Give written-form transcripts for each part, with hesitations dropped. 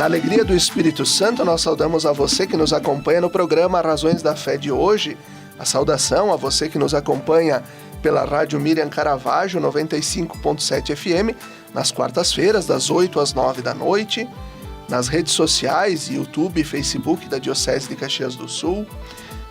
Na alegria do Espírito Santo, nós saudamos a você que nos acompanha no programa Razões da Fé de hoje. A saudação a você que nos acompanha pela Rádio Miriam Caravaggio 95.7 FM, nas quartas-feiras, das 8 às 9 da noite, nas redes sociais, YouTube e Facebook da Diocese de Caxias do Sul,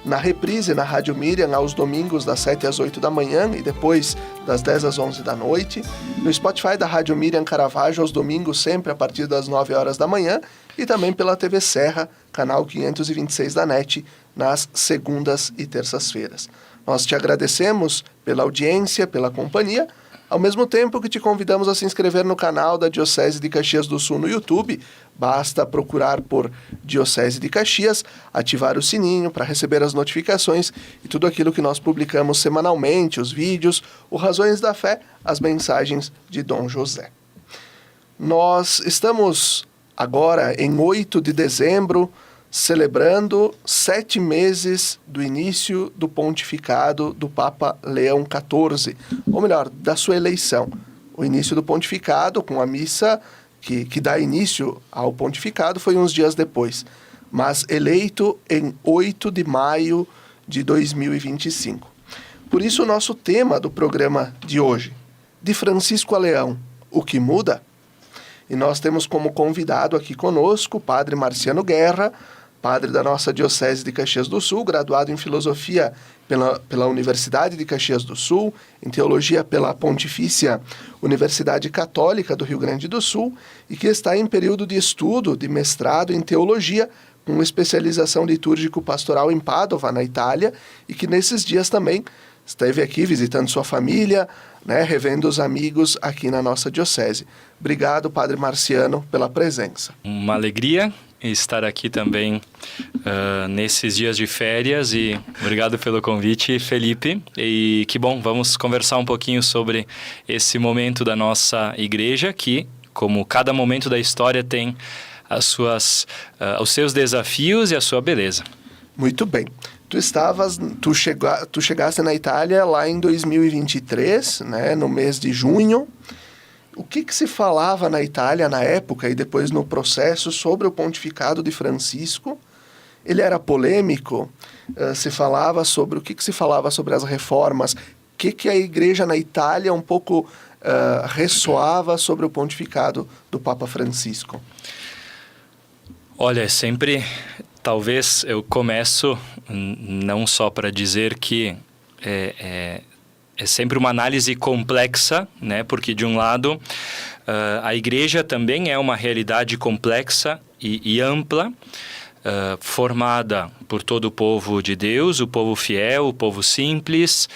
na reprise na Rádio Miriam aos domingos das 7 às 8 da manhã e depois das 10 às 11 da noite, no Spotify da Rádio Miriam Caravaggio aos domingos sempre a partir das 9 horas da manhã e também pela TV Serra, canal 526 da NET, nas segundas e terças-feiras. Nós te agradecemos pela audiência, pela companhia, ao mesmo tempo que te convidamos a se inscrever no canal da Diocese de Caxias do Sul no YouTube. Basta procurar por Diocese de Caxias, ativar o sininho para receber as notificações e tudo aquilo que nós publicamos semanalmente, os vídeos, o Razões da Fé, as mensagens de Dom José. Nós estamos agora em 8 de dezembro, celebrando 7 meses do início do pontificado do Papa Leão XIV, ou melhor, da sua eleição. O início do pontificado, com a missa que dá início ao pontificado, foi uns dias depois, mas eleito em 8 de maio de 2025. Por isso, o nosso tema do programa de hoje, de Francisco a Leão, o que muda? E nós temos como convidado aqui conosco o Padre Marciano Guerra, padre da nossa Diocese de Caxias do Sul, graduado em Filosofia pela Universidade de Caxias do Sul, em Teologia pela Pontifícia Universidade Católica do Rio Grande do Sul, e que está em período de estudo de mestrado em Teologia, com especialização litúrgico-pastoral em Pádua, na Itália, e que nesses dias também esteve aqui visitando sua família, revendo os amigos aqui na nossa Diocese. Obrigado, Padre Marciano, pela presença. Uma alegria estar aqui também nesses dias de férias e obrigado pelo convite, Felipe. E que bom, vamos conversar um pouquinho sobre esse momento da nossa igreja que, como cada momento da história, tem os seus desafios e a sua beleza. Muito bem. Tu chegaste na Itália lá em 2023, no mês de junho. O que se falava na Itália na época e depois no processo sobre o pontificado de Francisco? Ele era polêmico? O que se falava sobre as reformas? O que a igreja na Itália um pouco ressoava sobre o pontificado do Papa Francisco? Olha, sempre, talvez eu começo não só para dizer que é sempre uma análise complexa, porque de um lado a igreja também é uma realidade complexa e ampla, formada por todo o povo de Deus, o povo fiel, o povo simples.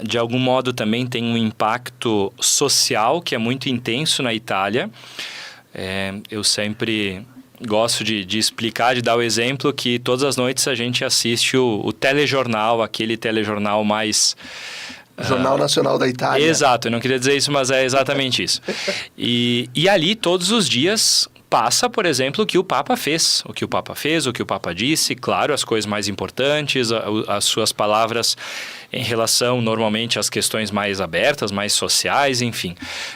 De algum modo também tem um impacto social que é muito intenso na Itália. Eu sempre gosto de explicar, de dar o exemplo que todas as noites a gente assiste o telejornal, aquele telejornal mais... Jornal Nacional da Itália. Exato, eu não queria dizer isso, mas é exatamente isso. E ali, todos os dias, passa, por exemplo, o que o Papa fez. O que o Papa disse, claro, as coisas mais importantes, as suas palavras em relação, normalmente, às questões mais abertas, mais sociais, enfim.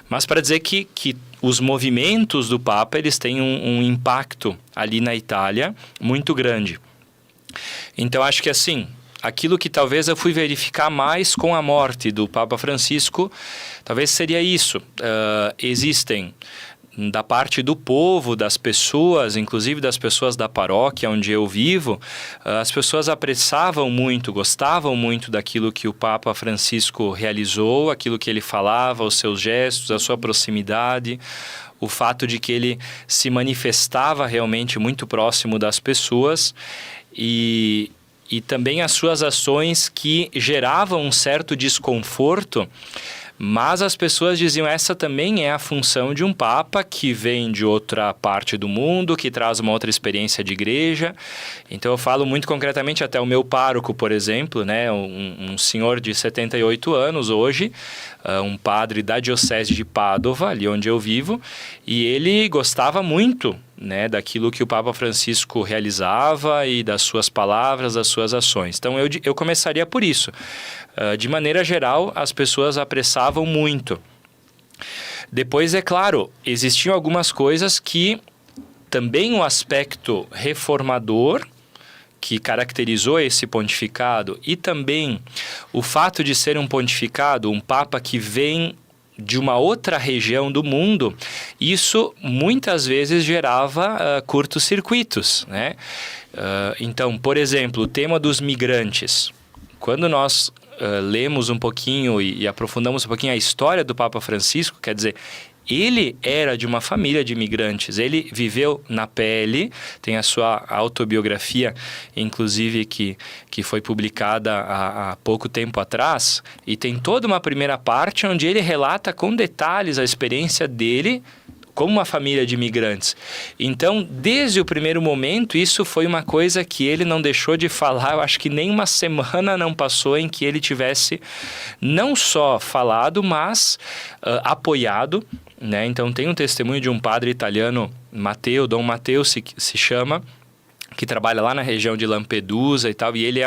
Mas para dizer que os movimentos do Papa, eles têm um impacto ali na Itália muito grande. Então, acho que assim... Aquilo que talvez eu fui verificar mais com a morte do Papa Francisco, talvez seria isso. Existem, da parte do povo, das pessoas, inclusive das pessoas da paróquia onde eu vivo, as pessoas apressavam muito, gostavam muito daquilo que o Papa Francisco realizou, aquilo que ele falava, os seus gestos, a sua proximidade, o fato de que ele se manifestava realmente muito próximo das pessoas e também as suas ações que geravam um certo desconforto, mas as pessoas diziam essa também é a função de um Papa que vem de outra parte do mundo, que traz uma outra experiência de igreja. Então eu falo muito concretamente até o meu pároco, por exemplo, um senhor de 78 anos hoje, um padre da Diocese de Pádua, ali onde eu vivo, e ele gostava muito daquilo que o Papa Francisco realizava e das suas palavras, das suas ações. Então eu começaria por isso. De maneira geral, as pessoas apressavam muito. Depois, é claro, existiam algumas coisas que também um aspecto reformador que caracterizou esse pontificado, e também o fato de ser um pontificado, um papa que vem de uma outra região do mundo, isso muitas vezes gerava curtos-circuitos, né? Então, por exemplo, o tema dos migrantes. Quando nós lemos um pouquinho e aprofundamos um pouquinho a história do Papa Francisco, quer dizer, ele era de uma família de imigrantes, ele viveu na pele, tem a sua autobiografia, inclusive, que foi publicada há pouco tempo atrás, e tem toda uma primeira parte onde ele relata com detalhes a experiência dele como uma família de imigrantes. Então, desde o primeiro momento, isso foi uma coisa que ele não deixou de falar. Eu acho que nem uma semana não passou em que ele tivesse não só falado, mas apoiado, né? Então, tem um testemunho de um padre italiano, Dom Matteo se chama, que trabalha lá na região de Lampedusa e tal, e ele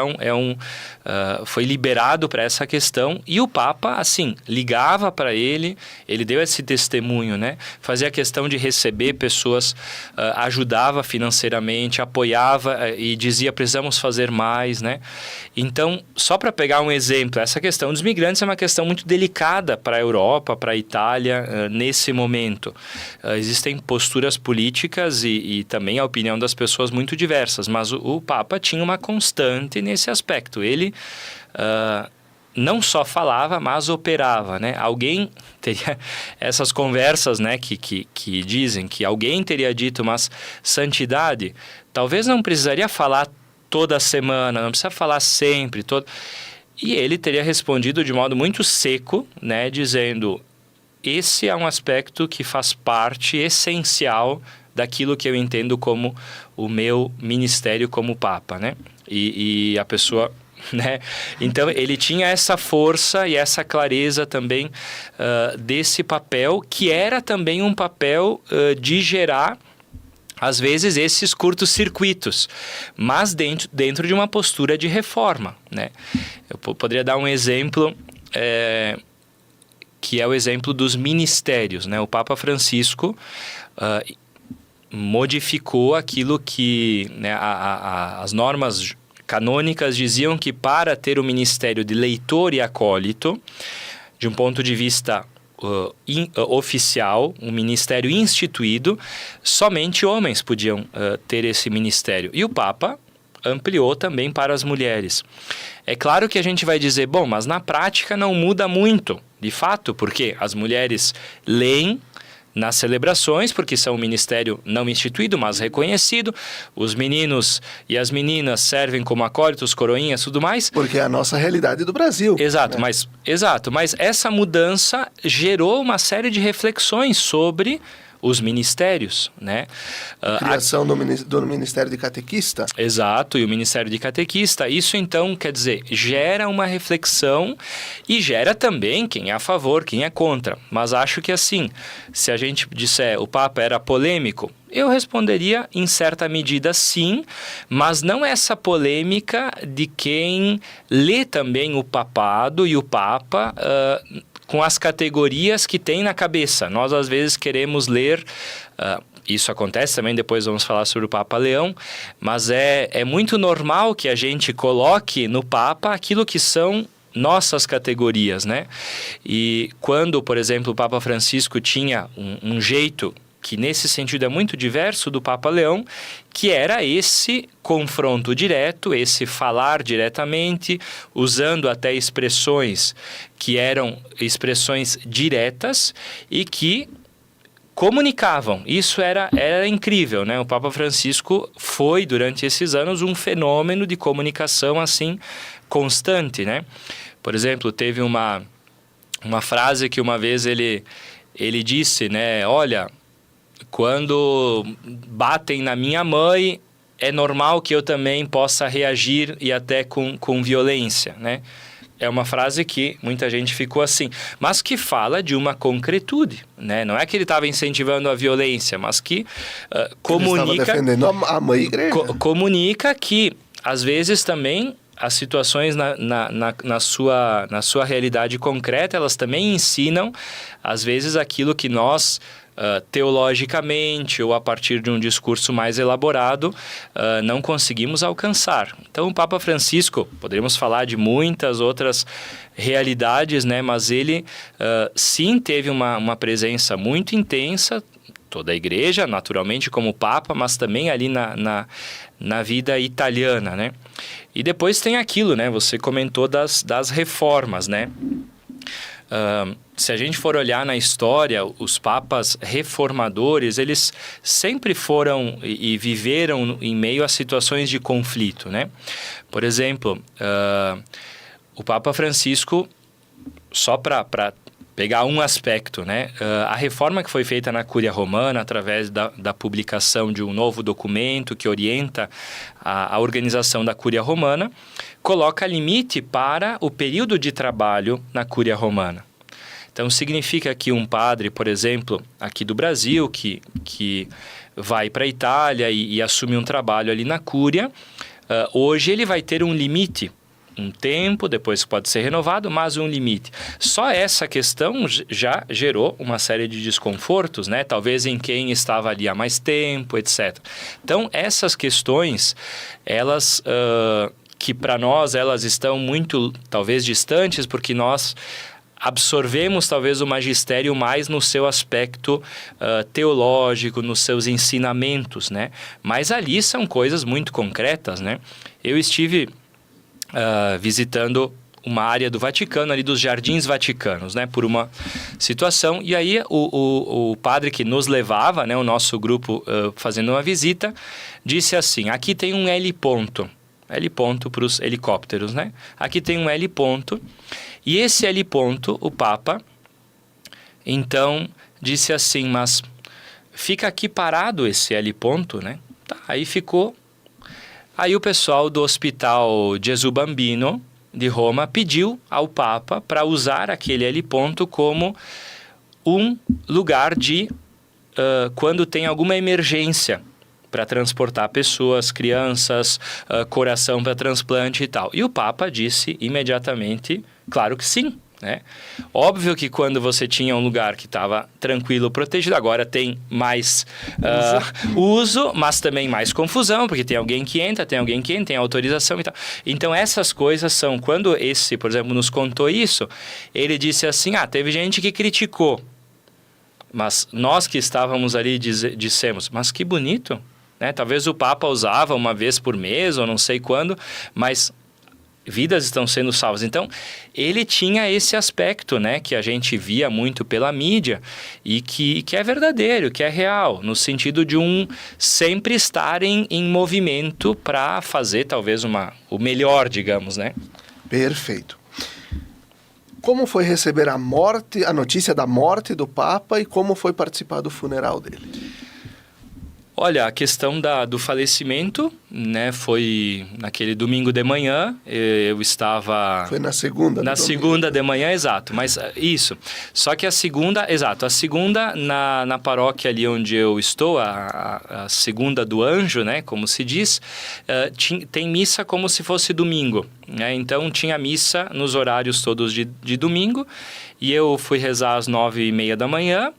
foi liberado para essa questão, e o Papa, assim, ligava para ele deu esse testemunho, né? Fazia questão de receber pessoas, ajudava financeiramente, apoiava e dizia, precisamos fazer mais, né? Então, só para pegar um exemplo, essa questão dos migrantes é uma questão muito delicada para a Europa, para a Itália, nesse momento. Existem posturas políticas e também a opinião das pessoas muito diversas, mas o Papa tinha uma constante nesse aspecto. Ele não só falava, mas operava, né? Alguém teria essas conversas, né, que dizem que alguém teria dito, mas santidade, talvez não precisaria falar toda semana, não precisa falar sempre. E ele teria respondido de modo muito seco, né, dizendo, esse é um aspecto que faz parte essencial daquilo que eu entendo como o meu ministério como Papa, né? E a pessoa, né? Então, ele tinha essa força e essa clareza também desse papel, que era também um papel de gerar, às vezes, esses curtos-circuitos, mas dentro de uma postura de reforma, né? Eu poderia dar um exemplo, que é o exemplo dos ministérios, né? O Papa Francisco modificou aquilo que, né, as normas canônicas diziam que para ter o ministério de leitor e acólito, de um ponto de vista oficial, um ministério instituído, somente homens podiam ter esse ministério. E o Papa ampliou também para as mulheres. É claro que a gente vai dizer, bom, mas na prática não muda muito, de fato, porque as mulheres leem nas celebrações, porque são um ministério não instituído, mas reconhecido. Os meninos e as meninas servem como acólitos, coroinhas, tudo mais. Porque é a nossa realidade do Brasil. Exato, né? mas essa mudança gerou uma série de reflexões sobre os ministérios, né? A criação do Ministério de Catequista. Exato, e o Ministério de Catequista. Isso, então, quer dizer, gera uma reflexão e gera também quem é a favor, quem é contra. Mas acho que, assim, se a gente disser o Papa era polêmico, eu responderia em certa medida sim, mas não essa polêmica de quem lê também o papado e o Papa com as categorias que tem na cabeça. Nós, às vezes, queremos ler... isso acontece também, depois vamos falar sobre o Papa Leão, mas é muito normal que a gente coloque no Papa aquilo que são nossas categorias, né? E quando, por exemplo, o Papa Francisco tinha um jeito que nesse sentido é muito diverso do Papa Leão, que era esse confronto direto, esse falar diretamente, usando até expressões que eram expressões diretas e que comunicavam. Isso era incrível, né? O Papa Francisco foi, durante esses anos, um fenômeno de comunicação, assim, constante, né? Por exemplo, teve uma frase que uma vez ele disse, né? Olha, quando batem na minha mãe, é normal que eu também possa reagir e até com violência, né? É uma frase que muita gente ficou assim, mas que fala de uma concretude, né? Não é que ele estava incentivando a violência, mas que comunica... Ele estava defendendo a mãe igreja. Comunica que, às vezes, também as situações na sua realidade concreta, elas também ensinam, às vezes, aquilo que nós, teologicamente ou a partir de um discurso mais elaborado, não conseguimos alcançar. Então, o Papa Francisco, poderíamos falar de muitas outras realidades, né? Mas ele, sim, teve uma presença muito intensa, toda a igreja, naturalmente, como Papa, mas também ali na vida italiana, né? E depois tem aquilo, né? Você comentou das reformas, né? Se a gente for olhar na história, os papas reformadores, eles sempre foram e viveram em meio a situações de conflito, né? Por exemplo, o Papa Francisco, só para pegar um aspecto, né? A reforma que foi feita na Cúria Romana, através da publicação de um novo documento que orienta a organização da Cúria Romana, coloca limite para o período de trabalho na Cúria Romana. Então, significa que um padre, por exemplo, aqui do Brasil, que vai para a Itália e assume um trabalho ali na Cúria, hoje ele vai ter um limite, um tempo, depois pode ser renovado, mas um limite. Só essa questão já gerou uma série de desconfortos, né? Talvez em quem estava ali há mais tempo, etc. Então, essas questões, elas, que para nós, elas estão muito, talvez, distantes, porque nós absorvemos talvez o magistério mais no seu aspecto teológico, nos seus ensinamentos, né? Mas ali são coisas muito concretas, né? Eu estive visitando uma área do Vaticano, ali dos Jardins Vaticanos, né? Por uma situação, e aí o padre que nos levava, né? O nosso grupo fazendo uma visita, disse assim, aqui tem um L ponto para os helicópteros, né? Aqui tem um L ponto, e esse L ponto, o Papa, então, disse assim, mas fica aqui parado esse L ponto, né? Tá, aí ficou. Aí o pessoal do Hospital Gesù Bambino, de Roma, pediu ao Papa para usar aquele L ponto como um lugar de, quando tem alguma emergência, para transportar pessoas, crianças, coração para transplante e tal. E o Papa disse imediatamente, claro que sim, né? Óbvio que quando você tinha um lugar que estava tranquilo, protegido, agora tem mais uso, mas também mais confusão, porque tem alguém que entra, tem autorização e tal. Então, essas coisas são... Quando esse, por exemplo, nos contou isso, ele disse assim, teve gente que criticou, mas nós que estávamos ali dissemos, mas que bonito, né? Talvez o Papa usava uma vez por mês, ou não sei quando, mas vidas estão sendo salvas. Então, ele tinha esse aspecto, né, que a gente via muito pela mídia e que é verdadeiro, que é real, no sentido de sempre estar em movimento para fazer talvez o melhor, digamos, né? Perfeito. Como foi receber a notícia da morte do Papa e como foi participar do funeral dele? Olha, a questão do falecimento, né, foi naquele domingo de manhã, eu estava... Foi na segunda? Na segunda de manhã, exato, mas isso. Só que a segunda na paróquia ali onde eu estou, a segunda do anjo, né, como se diz, tem missa como se fosse domingo, né? Então tinha missa nos horários todos de domingo, e eu fui rezar às 9h30 da manhã,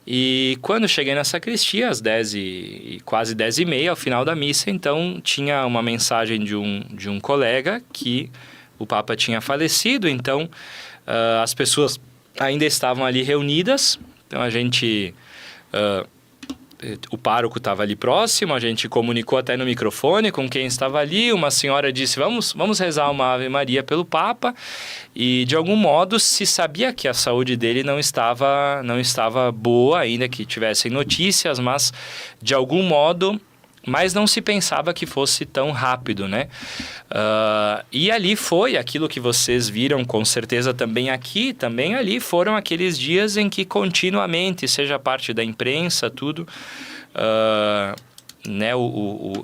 e quando cheguei na sacristia, às 10h, quase 10h30, ao final da missa, então tinha uma mensagem de um colega que o Papa tinha falecido, então as pessoas ainda estavam ali reunidas, então a gente... o pároco estava ali próximo, a gente comunicou até no microfone com quem estava ali, uma senhora disse, vamos rezar uma Ave Maria pelo Papa, e de algum modo se sabia que a saúde dele não estava boa, ainda que tivessem notícias, mas de algum modo... Mas não se pensava que fosse tão rápido, né? E ali foi aquilo que vocês viram, com certeza também aqui, também ali, foram aqueles dias em que continuamente, seja parte da imprensa, tudo, né?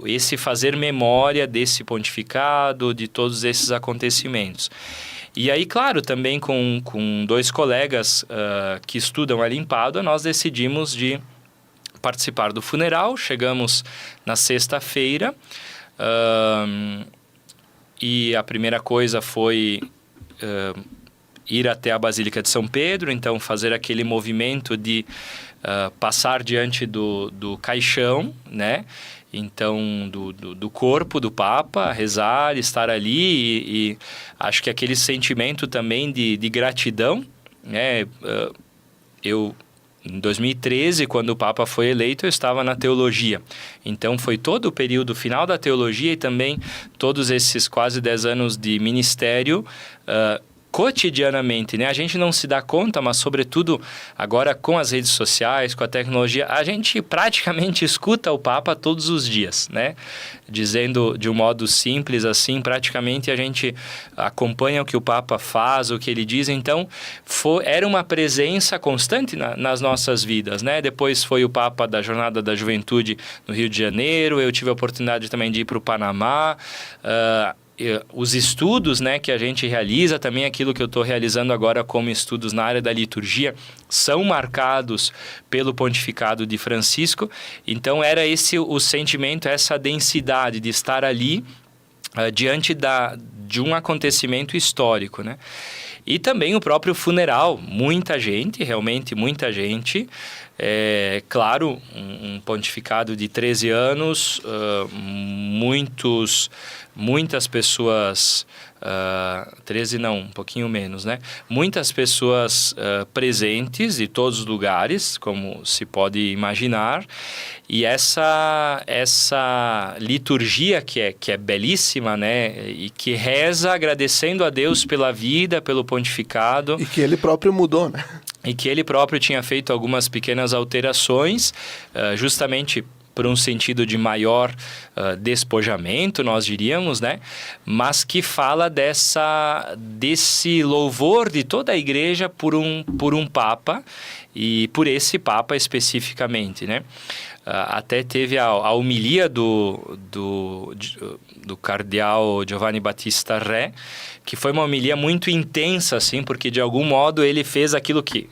Esse fazer memória desse pontificado, de todos esses acontecimentos. E aí, claro, também com dois colegas que estudam ali em Pádua, nós decidimos de participar do funeral. Chegamos na sexta-feira e a primeira coisa foi ir até a Basílica de São Pedro, então fazer aquele movimento de passar diante do caixão, né? Então, do corpo do Papa, rezar, estar ali e acho que aquele sentimento também de gratidão, né? Em 2013, quando o Papa foi eleito, eu estava na teologia. Então, foi todo o período final da teologia e também todos esses quase 10 anos de ministério cotidianamente, né? A gente não se dá conta, mas sobretudo agora com as redes sociais, com a tecnologia, a gente praticamente escuta o Papa todos os dias, né? Dizendo de um modo simples assim, praticamente a gente acompanha o que o Papa faz, o que ele diz, então era uma presença constante nas nossas vidas, né? Depois foi o Papa da Jornada da Juventude no Rio de Janeiro, eu tive a oportunidade também de ir para o Panamá, os estudos, né, que a gente realiza, também aquilo que eu estou realizando agora como estudos na área da liturgia, são marcados pelo pontificado de Francisco. Então era esse o sentimento, essa densidade de estar ali diante de um acontecimento histórico, né? E também o próprio funeral, muita gente, realmente muita gente. Claro, um pontificado de 13 anos, muitas pessoas, 13 não, um pouquinho menos, né? Muitas pessoas presentes de todos os lugares, como se pode imaginar, e essa liturgia que é belíssima, né? E que reza agradecendo a Deus pela vida, pelo pontificado. E que ele próprio mudou, né? E que ele próprio tinha feito algumas pequenas alterações, justamente por um sentido de maior despojamento, nós diríamos, né? Mas que fala desse louvor de toda a igreja por um Papa e por esse Papa especificamente, né? Até teve a homilia do cardeal Giovanni Battista Re, que foi uma homilia muito intensa, assim, porque de algum modo ele fez aquilo que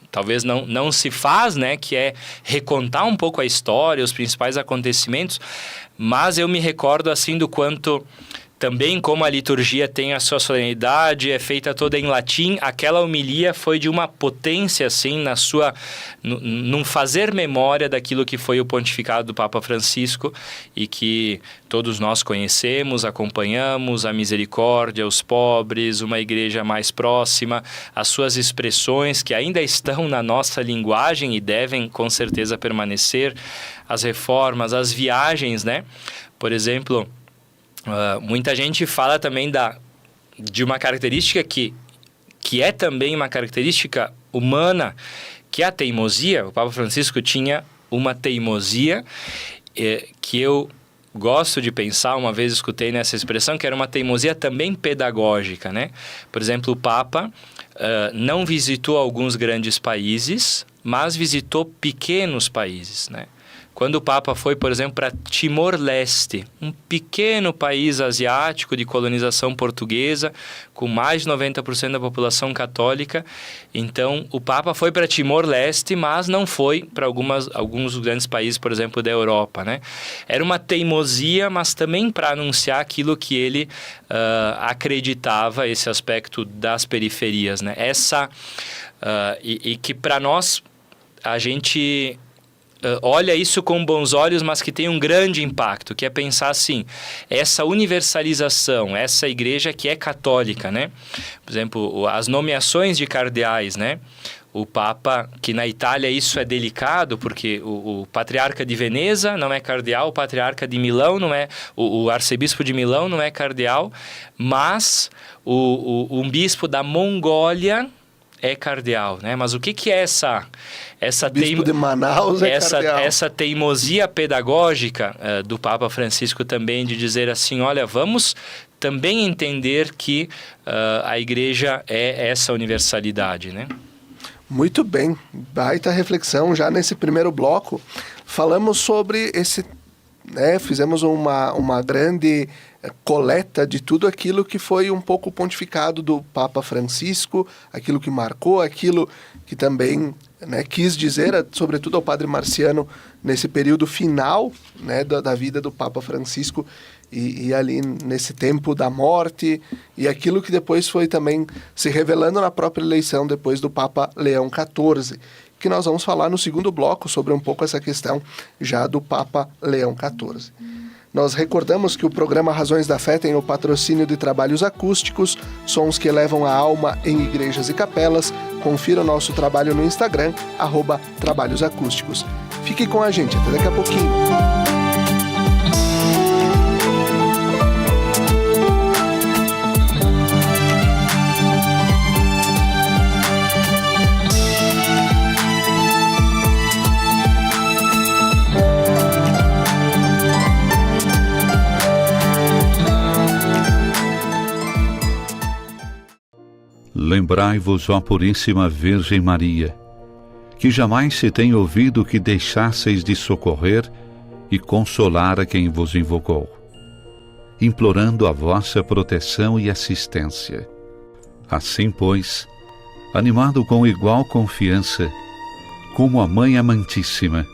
talvez não se faz, né, que é recontar um pouco a história, os principais acontecimentos, mas eu me recordo assim do quanto também, como a liturgia tem a sua solenidade, é feita toda em latim, aquela homilia foi de uma potência, assim, num fazer memória daquilo que foi o pontificado do Papa Francisco e que todos nós conhecemos, acompanhamos, a misericórdia, os pobres, uma igreja mais próxima, as suas expressões que ainda estão na nossa linguagem e devem, com certeza, permanecer, as reformas, as viagens, né? Por exemplo, muita gente fala também de uma característica que é também uma característica humana, que é a teimosia. O Papa Francisco tinha uma teimosia que eu gosto de pensar, uma vez escutei nessa expressão, que era uma teimosia também pedagógica, né? Por exemplo, o Papa não visitou alguns grandes países, mas visitou pequenos países, né? Quando o Papa foi, por exemplo, para Timor-Leste, um pequeno país asiático de colonização portuguesa, com mais de 90% da população católica, então o Papa foi para Timor-Leste, mas não foi para alguns grandes países, por exemplo, da Europa, né? Era uma teimosia, mas também para anunciar aquilo que ele acreditava, esse aspecto das periferias, né? E que para nós, a gente olha isso com bons olhos, mas que tem um grande impacto, que é pensar assim, essa universalização, essa igreja que é católica, né? Por exemplo, as nomeações de cardeais, né? O Papa, que na Itália isso é delicado, porque o patriarca de Veneza não é cardeal, o patriarca de Milão não é, o arcebispo de Milão não é cardeal, mas um bispo da Mongólia é cardeal, né? Mas o que é essa Bispo de Manaus cardeal. Essa teimosia pedagógica do Papa Francisco também de dizer assim, olha, vamos também entender que a igreja é essa universalidade, né? Muito bem, baita reflexão já nesse primeiro bloco. Falamos sobre fizemos uma grande coleta de tudo aquilo que foi um pouco o pontificado do Papa Francisco, aquilo que marcou, aquilo que também quis dizer, sobretudo ao Padre Marciano, nesse período final da vida do Papa Francisco, e ali nesse tempo da morte, e aquilo que depois foi também se revelando na própria eleição depois do Papa Leão XIV, que nós vamos falar no segundo bloco sobre um pouco essa questão já do Papa Leão XIV. Nós recordamos que o programa Razões da Fé tem o patrocínio de trabalhos acústicos, sons que elevam a alma em igrejas e capelas. Confira o nosso trabalho no Instagram, @trabalhosacústicos. Fique com a gente, até daqui a pouquinho. Lembrai-vos, ó Puríssima Virgem Maria, que jamais se tem ouvido que deixasseis de socorrer e consolar a quem vos invocou, implorando a vossa proteção e assistência. Assim, pois, animado com igual confiança, como a Mãe Amantíssima,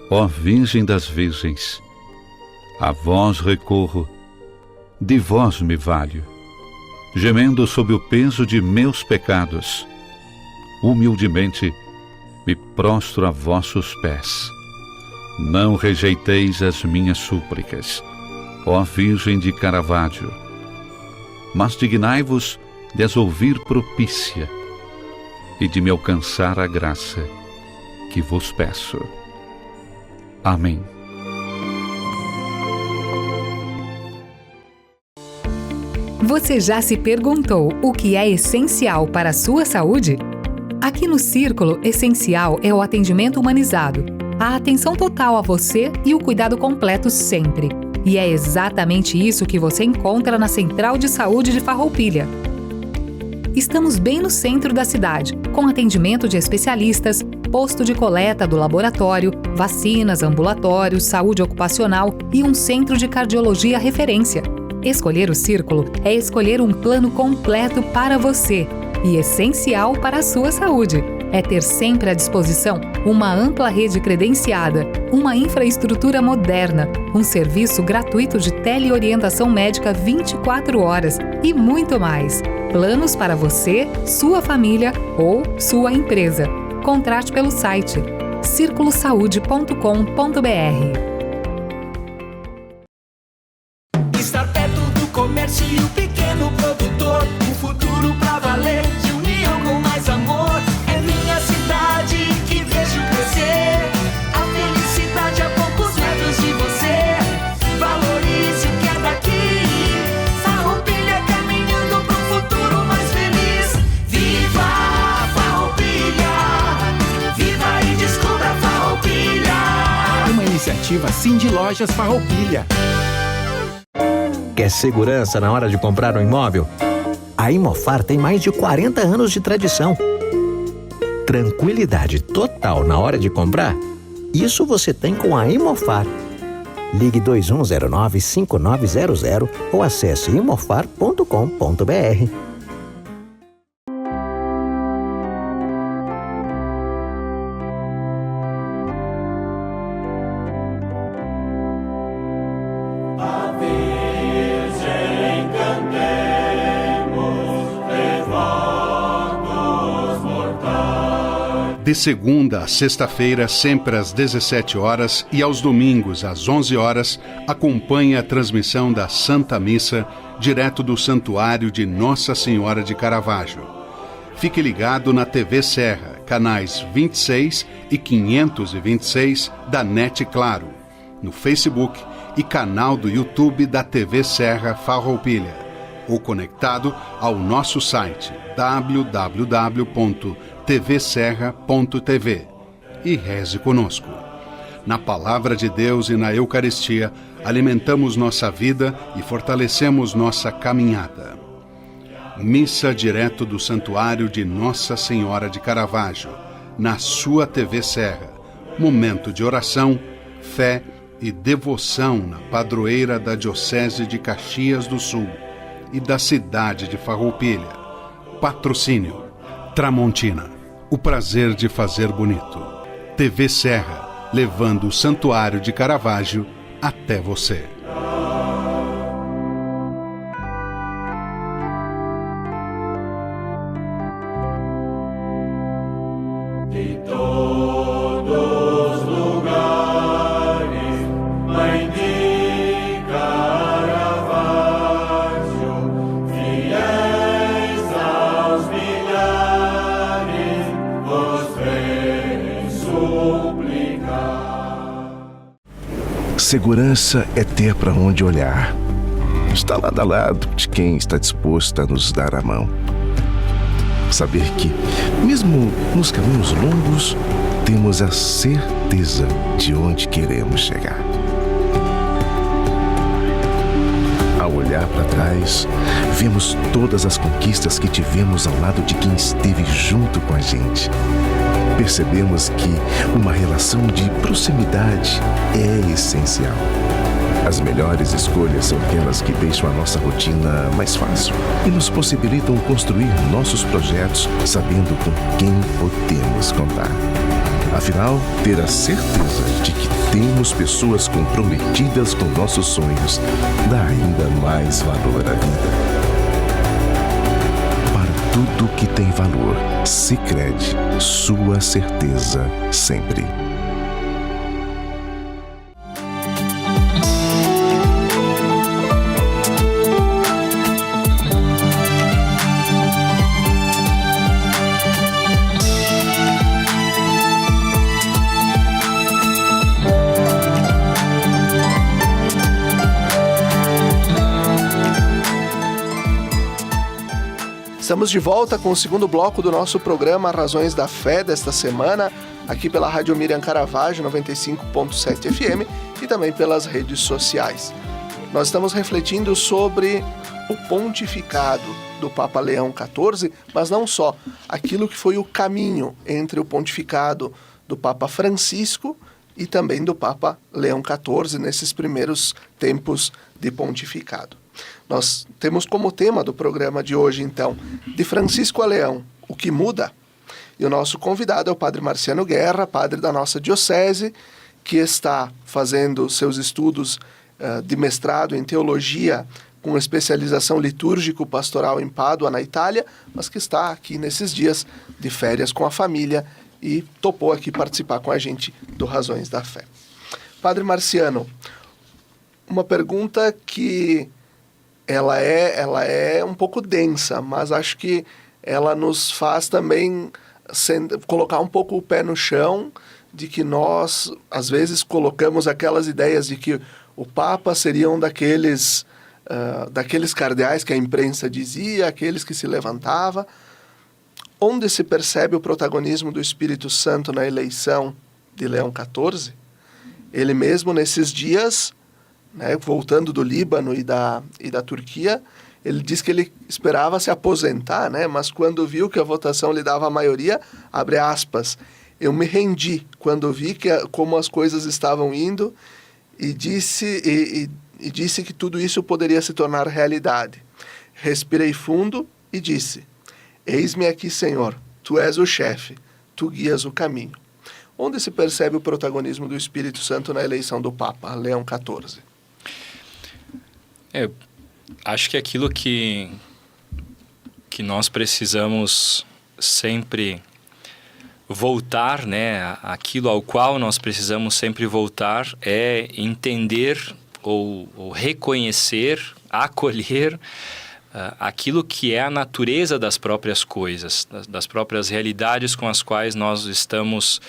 ó Virgem das Virgens, a vós recorro, de vós me valho, gemendo sob o peso de meus pecados, humildemente me prostro a vossos pés. Não rejeiteis as minhas súplicas, ó Virgem de Caravaggio, mas dignai-vos de as ouvir propícia e de me alcançar a graça que vos peço. Amém. Você já se perguntou o que é essencial para a sua saúde? Aqui no Círculo, essencial é o atendimento humanizado, a atenção total a você e o cuidado completo sempre. E é exatamente isso que você encontra na Central de Saúde de Farroupilha. Estamos bem no centro da cidade, com atendimento de especialistas, posto de coleta do laboratório, vacinas, ambulatórios, saúde ocupacional e um centro de cardiologia referência. Escolher o Círculo é escolher um plano completo para você e essencial para a sua saúde. É ter sempre à disposição uma ampla rede credenciada, uma infraestrutura moderna, um serviço gratuito de teleorientação médica 24 horas e muito mais. Planos para você, sua família ou sua empresa. Contrate pelo site circulosaude.com.br. Comércio e o pequeno produtor, um futuro pra valer, de união com mais amor. É minha cidade que vejo crescer, a felicidade a poucos metros de você. Valorize o que é daqui, Farroupilha caminhando pro futuro mais feliz. Viva Farroupilha, viva e descubra Farroupilha. Uma iniciativa Cindy Lojas Farroupilha. Quer segurança na hora de comprar um imóvel? A Imofar tem mais de 40 anos de tradição. Tranquilidade total na hora de comprar? Isso você tem com a Imofar. Ligue 2109-5900 ou acesse imofar.com.br. De segunda a sexta-feira, sempre às 17 horas e aos domingos às 11 horas, acompanhe a transmissão da Santa Missa, direto do Santuário de Nossa Senhora de Caravaggio. Fique ligado na TV Serra, canais 26 e 526 da NET Claro, no Facebook e canal do YouTube da TV Serra Farroupilha, ou conectado ao nosso site www.tvserra.tv e reze conosco. Na Palavra de Deus e na Eucaristia, alimentamos nossa vida e fortalecemos nossa caminhada. Missa direto do Santuário de Nossa Senhora de Caravaggio, na sua TV Serra. Momento de oração, fé e devoção na padroeira da Diocese de Caxias do Sul e da cidade de Farroupilha. Patrocínio Tramontina, o prazer de fazer bonito. TV Serra, levando o Santuário de Caravaggio até você. Segurança é ter para onde olhar. Está lado a lado de quem está disposto a nos dar a mão. Saber que, mesmo nos caminhos longos, temos a certeza de onde queremos chegar. Ao olhar para trás, vemos todas as conquistas que tivemos ao lado de quem esteve junto com a gente. Percebemos que uma relação de proximidade é essencial. As melhores escolhas são aquelas que deixam a nossa rotina mais fácil e nos possibilitam construir nossos projetos sabendo com quem podemos contar. Afinal, ter a certeza de que temos pessoas comprometidas com nossos sonhos dá ainda mais valor à vida. Para tudo que tem valor, Sicredi, sua certeza sempre. Estamos de volta com o segundo bloco do nosso programa Razões da Fé desta semana, aqui pela Rádio Miriam Caravaggio 95.7 FM e também pelas redes sociais. Nós estamos refletindo sobre o pontificado do Papa Leão XIV, mas não só, aquilo que foi o caminho entre o pontificado do Papa Francisco e também do Papa Leão XIV nesses primeiros tempos de pontificado. Nós temos como tema do programa de hoje, então, de Francisco a Leão, o que muda? E o nosso convidado é o Padre Marciano Guerra, padre da nossa diocese, que está fazendo seus estudos de mestrado em teologia com especialização litúrgico-pastoral em Pádua, na Itália, mas que está aqui nesses dias de férias com a família e topou aqui participar com a gente do Razões da Fé. Padre Marciano, uma pergunta que ela é um pouco densa, mas acho que ela nos faz também colocar um pouco o pé no chão de que nós, às vezes, colocamos aquelas ideias de que o Papa seria um daqueles cardeais que a imprensa dizia, aqueles que se levantava. Onde se percebe o protagonismo do Espírito Santo na eleição de Leão XIV? Ele mesmo, nesses dias, né, voltando do Líbano e da Turquia, ele diz que ele esperava se aposentar, né, mas quando viu que a votação lhe dava a maioria, abre aspas, eu me rendi quando vi como as coisas estavam indo e disse que tudo isso poderia se tornar realidade. Respirei fundo e disse, eis-me aqui, Senhor, tu és o chefe, tu guias o caminho. Onde se percebe o protagonismo do Espírito Santo na eleição do Papa, Leão XIV? Acho que aquilo que nós precisamos sempre voltar, né? Aquilo ao qual nós precisamos sempre voltar é entender ou reconhecer, acolher aquilo que é a natureza das próprias coisas, das próprias realidades com as quais nós estamos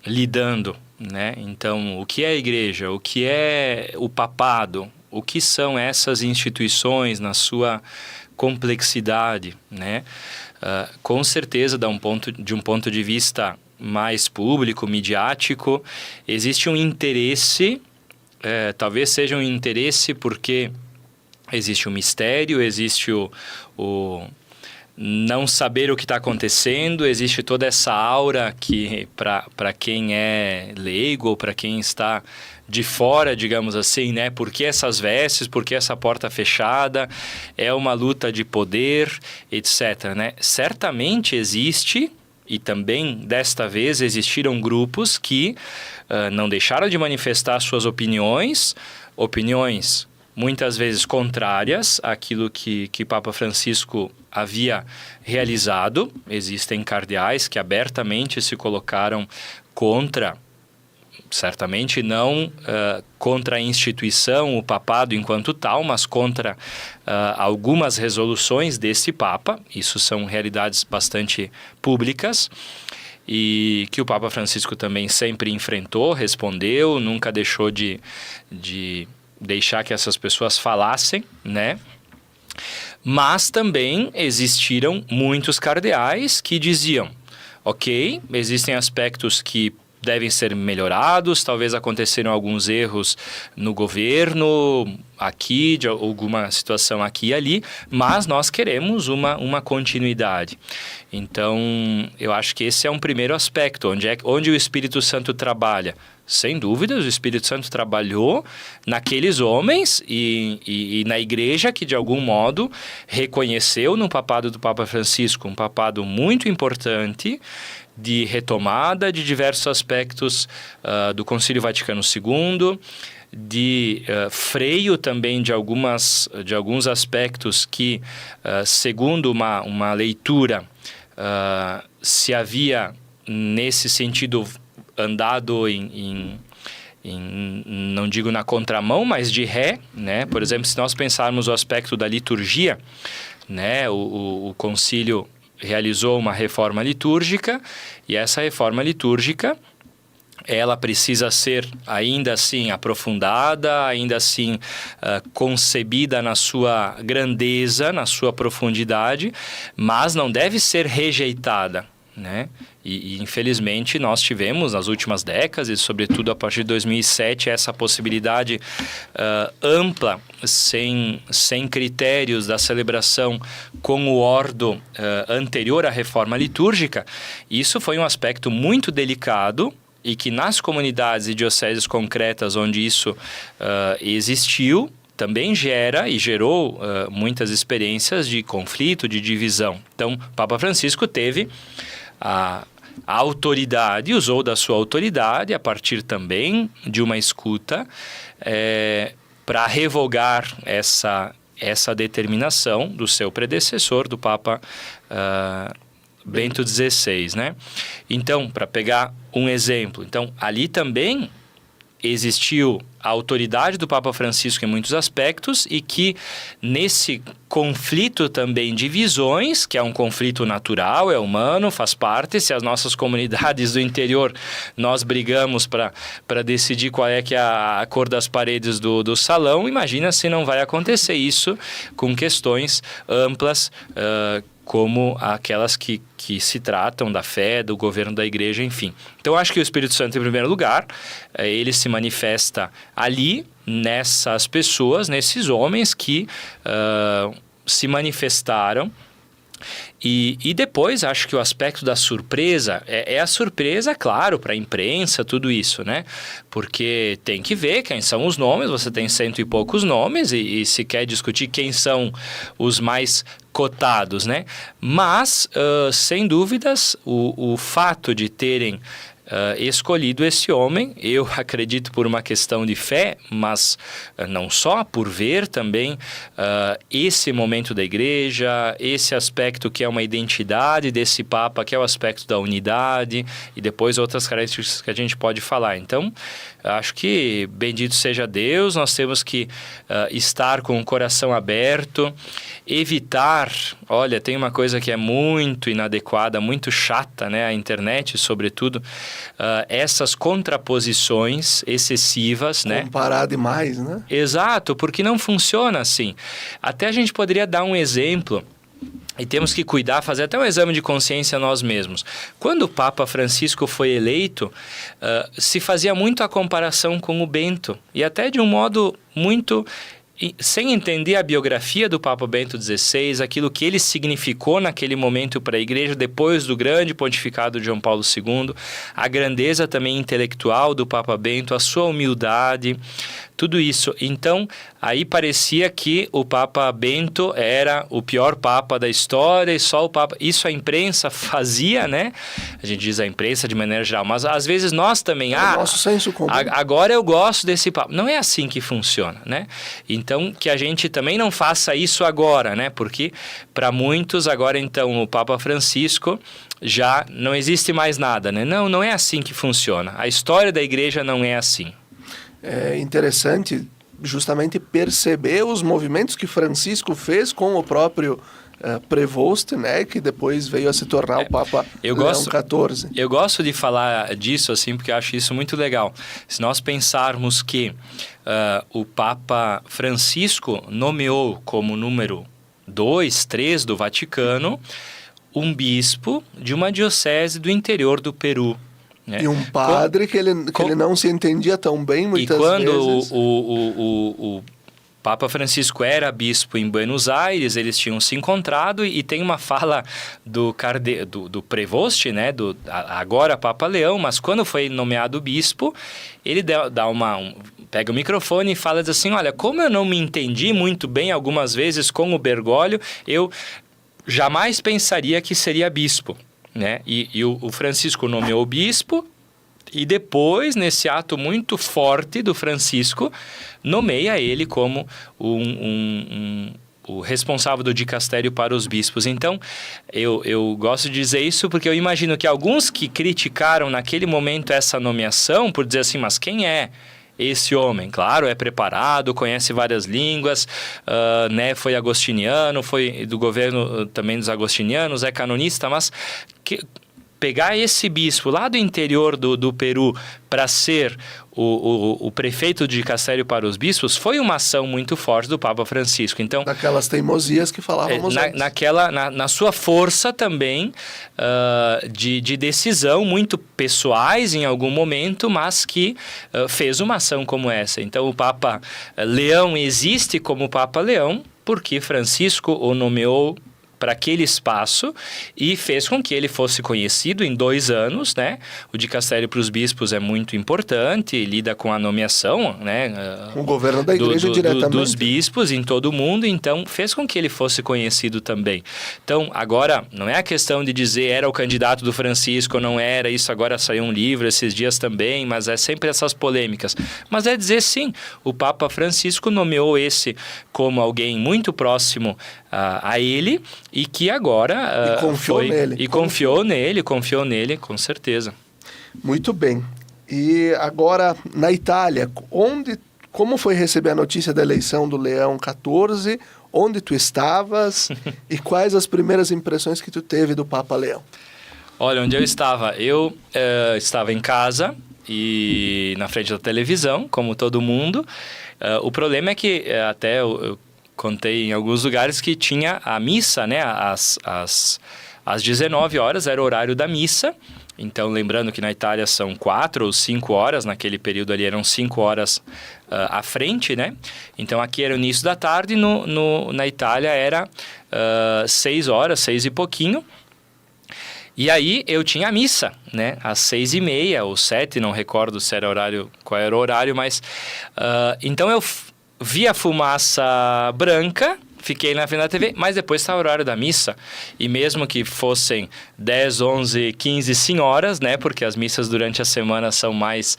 lidando, né? Então, o que é a igreja? O que é o papado? O que são essas instituições na sua complexidade, né? Com certeza, de um ponto de vista mais público, midiático, existe um interesse, talvez seja um interesse porque existe um mistério, existe o não saber o que está acontecendo, existe toda essa aura que, para quem é leigo ou para quem está de fora, digamos assim, né? Por que essas vestes, por que essa porta fechada? É uma luta de poder, etc., né? Certamente existe, e também desta vez existiram grupos que não deixaram de manifestar suas opiniões muitas vezes contrárias àquilo que Papa Francisco havia realizado. Existem cardeais que abertamente se colocaram contra, certamente não contra a instituição, o papado enquanto tal, mas contra algumas resoluções desse Papa. Isso são realidades bastante públicas. e que o Papa Francisco também sempre enfrentou, respondeu, nunca deixou de deixar que essas pessoas falassem, né? Mas também existiram muitos cardeais que diziam, ok, existem aspectos que devem ser melhorados, talvez aconteceram alguns erros no governo, aqui, de alguma situação aqui e ali, mas nós queremos uma continuidade. Então, eu acho que esse é um primeiro aspecto, onde o Espírito Santo trabalha. Sem dúvidas, o Espírito Santo trabalhou naqueles homens e na igreja que, de algum modo, reconheceu no papado do Papa Francisco um papado muito importante de retomada de diversos aspectos do Concílio Vaticano II, de freio também de alguns aspectos que, segundo uma leitura, se havia, nesse sentido, andado não digo na contramão, mas de ré, né? Por exemplo, se nós pensarmos o aspecto da liturgia, né? O concílio realizou uma reforma litúrgica, e essa reforma litúrgica, ela precisa ser ainda assim aprofundada, ainda assim concebida na sua grandeza, na sua profundidade, mas não deve ser rejeitada, né? E infelizmente nós tivemos nas últimas décadas, e sobretudo a partir de 2007, essa possibilidade ampla, sem critérios da celebração com o ordo anterior à reforma litúrgica. Isso foi um aspecto muito delicado, e que nas comunidades e dioceses concretas onde isso existiu, também gerou muitas experiências de conflito, de divisão. Então, o Papa Francisco teve a autoridade, usou da sua autoridade, a partir também de uma escuta, para revogar essa determinação do seu predecessor, do Papa Bento XVI, né? Então, para pegar um exemplo, então, ali também existiu a autoridade do Papa Francisco em muitos aspectos, e que nesse conflito também de visões, que é um conflito natural, é humano, faz parte. Se as nossas comunidades do interior nós brigamos para decidir qual é que é a cor das paredes do salão, imagina se não vai acontecer isso com questões amplas, como aquelas que se tratam da fé, do governo da igreja, enfim. Então, acho que o Espírito Santo, em primeiro lugar, ele se manifesta ali, nessas pessoas, nesses homens que se manifestaram. E depois, acho que o aspecto da surpresa, é a surpresa, claro, para a imprensa, tudo isso, né? Porque tem que ver quem são os nomes, você tem 100 e poucos nomes, e se quer discutir quem são os mais cotados, né? Mas, sem dúvidas, o fato de terem escolhido esse homem, eu acredito por uma questão de fé, mas não só, por ver também esse momento da igreja, esse aspecto que é uma identidade desse Papa, que é o aspecto da unidade, e depois outras características que a gente pode falar. Então, acho que bendito seja Deus, nós temos que estar com o coração aberto, evitar, olha, tem uma coisa que é muito inadequada, muito chata, né? A internet, sobretudo, essas contraposições excessivas, né? Comparar demais, né? Exato, porque não funciona assim. Até a gente poderia dar um exemplo, e temos que cuidar, fazer até um exame de consciência nós mesmos. Quando o Papa Francisco foi eleito, se fazia muito a comparação com o Bento, e até de um modo muito sem entender a biografia do Papa Bento XVI, aquilo que ele significou naquele momento para a Igreja, depois do grande pontificado de João Paulo II, a grandeza também intelectual do Papa Bento, a sua humildade, tudo isso. Então, aí parecia que o Papa Bento era o pior Papa da história e só o Papa... Isso a imprensa fazia, né? A gente diz a imprensa de maneira geral, mas às vezes nós também... nosso senso comum. Agora eu gosto desse Papa. Não é assim que funciona, né? Então, que a gente também não faça isso agora, né? Porque para muitos, agora então, o Papa Francisco já não existe mais nada, né? Não é assim que funciona. A história da Igreja não é assim. É interessante justamente perceber os movimentos que Francisco fez com o próprio Prevost, né, que depois veio a se tornar o Papa Leão XIV. Eu gosto de falar disso assim porque eu acho isso muito legal. Se nós pensarmos que o Papa Francisco nomeou como número 2, 3 do Vaticano um bispo de uma diocese do interior do Peru. Né? E um padre que ele não se entendia tão bem muitas vezes. E quando o Papa Francisco era bispo em Buenos Aires, eles tinham se encontrado e tem uma fala do Prevost, né, agora Papa Leão, mas quando foi nomeado bispo, ele pega o microfone e fala assim, olha, como eu não me entendi muito bem algumas vezes com o Bergoglio, eu jamais pensaria que seria bispo, né? E o Francisco nomeou bispo, e depois, nesse ato muito forte do Francisco, nomeia ele como o responsável do dicastério para os bispos. Então, eu gosto de dizer isso porque eu imagino que alguns que criticaram naquele momento essa nomeação, por dizer assim, mas quem é esse homem? Claro, é preparado, conhece várias línguas, né, foi agostiniano, foi do governo também dos agostinianos, é canonista, mas... pegar esse bispo lá do interior do Peru para ser o prefeito de dicastério para os bispos foi uma ação muito forte do Papa Francisco. Então, daquelas teimosias que falávamos antes. Na sua força também de decisão, muito pessoais em algum momento, mas que fez uma ação como essa. Então, o Papa Leão existe como Papa Leão porque Francisco o nomeou para aquele espaço e fez com que ele fosse conhecido em 2 anos, né? O dicastério para os bispos é muito importante, lida com a nomeação, né? O governo da igreja diretamente. Dos bispos em todo o mundo, então fez com que ele fosse conhecido também. Então, agora, não é a questão de dizer era o candidato do Francisco ou não era, isso agora saiu um livro esses dias também, mas é sempre essas polêmicas. Mas é dizer sim, o Papa Francisco nomeou esse como alguém muito próximo a ele e que agora confiou nele, com certeza. Muito bem. E agora, na Itália, como foi receber a notícia da eleição do Leão XIV? Onde tu estavas? E quais as primeiras impressões que tu teve do Papa Leão? Olha, onde eu estava? Eu estava em casa e na frente da televisão, como todo mundo. O problema é que até eu contei em alguns lugares que tinha a missa, né? Às 19 horas era o horário da missa. Então, lembrando que na Itália são 4 ou 5 horas, naquele período ali eram 5 horas à frente, né? Então, aqui era o início da tarde, na Itália era 6 horas, 6 e pouquinho. E aí eu tinha a missa, né? Às 6h30 ou 7, não recordo se era qual era o horário, mas... então eu vi a fumaça branca, fiquei na frente da TV, mas depois estava o horário da missa. E mesmo que fossem 10, 11, 15 senhoras, né? Porque as missas durante a semana são mais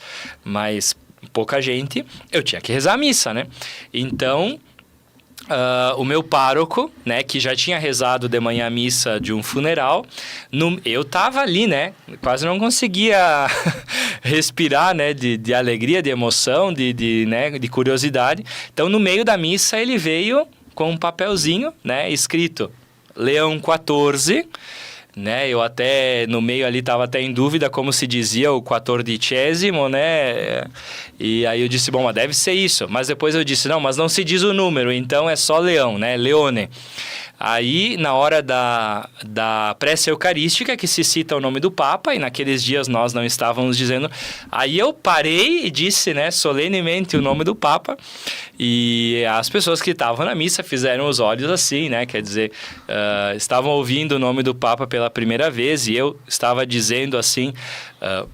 pouca gente, eu tinha que rezar a missa, né? Então... o meu pároco, né, que já tinha rezado de manhã a missa de um funeral, eu tava ali, né, quase não conseguia respirar, né, de alegria, de emoção, de curiosidade. Então, no meio da missa, ele veio com um papelzinho, né, escrito Leão XIV, né, eu até no meio ali estava até em dúvida como se dizia o 14º, né, e aí eu disse, bom, mas deve ser isso, mas depois eu disse, não, mas não se diz o número, então é só Leão, né, Leone. Aí, na hora da prece eucarística, que se cita o nome do Papa, e naqueles dias nós não estávamos dizendo... Aí eu parei e disse, né, solenemente o nome do Papa, e as pessoas que estavam na missa fizeram os olhos assim, né, quer dizer, estavam ouvindo o nome do Papa pela primeira vez, e eu estava dizendo assim,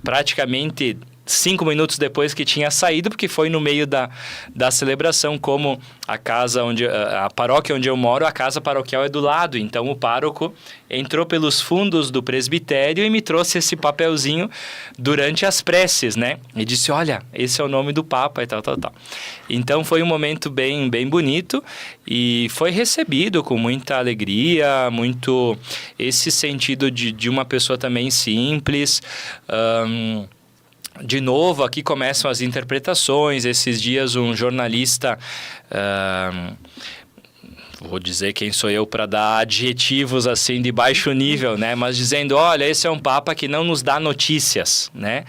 praticamente... 5 minutos depois que tinha saído, porque foi no meio da celebração, como a paróquia onde eu moro, a casa paroquial é do lado, então o pároco entrou pelos fundos do presbitério e me trouxe esse papelzinho durante as preces, né? E disse, olha, esse é o nome do Papa e tal. Então foi um momento bem, bem bonito e foi recebido com muita alegria, muito esse sentido de uma pessoa também simples. De novo, aqui começam as interpretações. Esses dias um jornalista, vou dizer quem sou eu para dar adjetivos assim de baixo nível, né? Mas dizendo, olha, esse é um Papa que não nos dá notícias, né?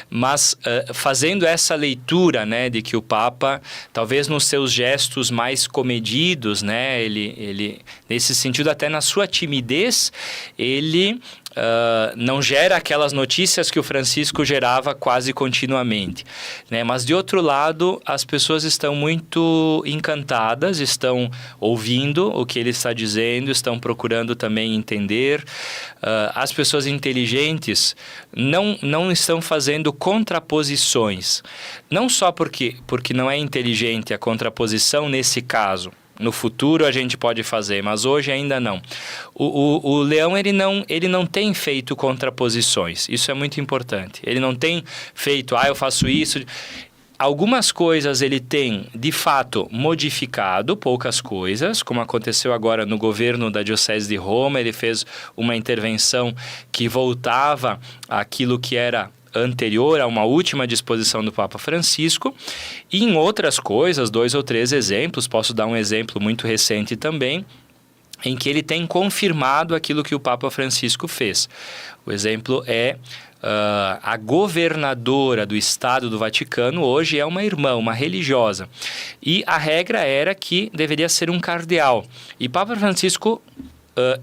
Mas fazendo essa leitura, né, de que o Papa, talvez nos seus gestos mais comedidos, né, ele nesse sentido até na sua timidez, ele não gera aquelas notícias que o Francisco gerava quase continuamente, né? Mas de outro lado, as pessoas estão muito encantadas, estão ouvindo o que ele está dizendo, estão procurando também entender. As pessoas inteligentes não estão fazendo contraposições, não só porque não é inteligente a contraposição nesse caso. No futuro a gente pode fazer, mas hoje ainda não. O Leão, ele não tem feito contraposições. Isso é muito importante. Ele não tem feito, eu faço isso. Algumas coisas ele tem, de fato, modificado, poucas coisas, como aconteceu agora no governo da Diocese de Roma. Ele fez uma intervenção que voltava àquilo que era anterior a uma última disposição do Papa Francisco, e em outras coisas, 2 ou 3 exemplos, posso dar um exemplo muito recente também, em que ele tem confirmado aquilo que o Papa Francisco fez. O exemplo é a governadora do Estado do Vaticano, hoje é uma irmã, uma religiosa, e a regra era que deveria ser um cardeal, e Papa Francisco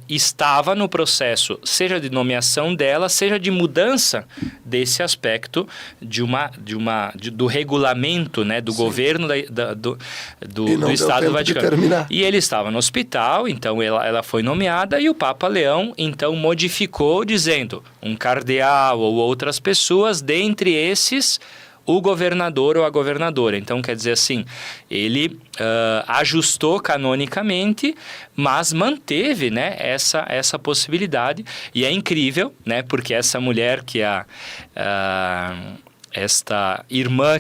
estava no processo, seja de nomeação dela, seja de mudança desse aspecto do regulamento, né, do governo do Estado do Vaticano. E ele estava no hospital, então ela foi nomeada, e o Papa Leão então modificou, dizendo um cardeal ou outras pessoas, dentre esses o governador ou a governadora. Então, quer dizer assim, ele ajustou canonicamente, mas manteve, né, essa possibilidade. E é incrível, né, porque essa mulher que é esta irmã,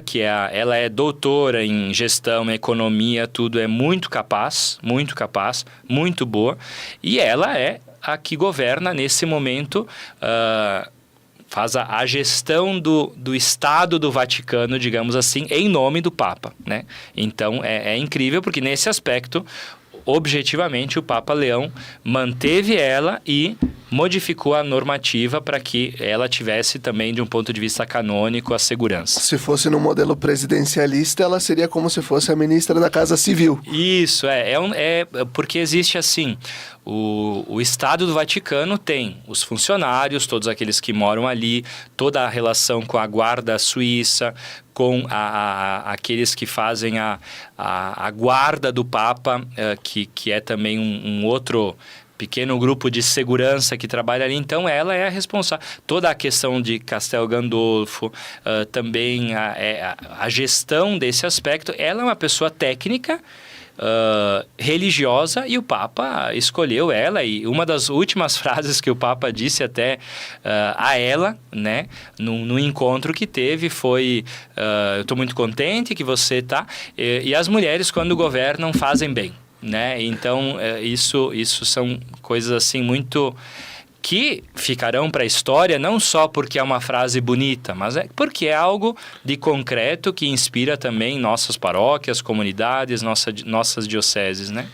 ela é doutora em gestão, economia, tudo, é muito capaz, muito boa, e ela é a que governa nesse momento, faz a gestão do Estado do Vaticano, digamos assim, em nome do Papa, né? Então, é incrível, porque nesse aspecto, objetivamente, o Papa Leão manteve ela e modificou a normativa para que ela tivesse também, de um ponto de vista canônico, a segurança. Se fosse no modelo presidencialista, ela seria como se fosse a ministra da Casa Civil. Isso, porque existe assim, o Estado do Vaticano tem os funcionários, todos aqueles que moram ali, toda a relação com a guarda suíça, com aqueles que fazem a guarda do Papa, que é também um outro pequeno grupo de segurança que trabalha ali. Então, ela é a responsável. Toda a questão de Castel Gandolfo, também a gestão desse aspecto, ela é uma pessoa técnica, religiosa, e o Papa escolheu ela, e uma das últimas frases que o Papa disse até a ela, né, no encontro que teve, foi eu estou muito contente que você está, e as mulheres, quando governam, fazem bem, né? Então, isso são coisas assim muito que ficarão para a história, não só porque é uma frase bonita, mas porque é algo de concreto que inspira também nossas paróquias, comunidades, nossas dioceses, né?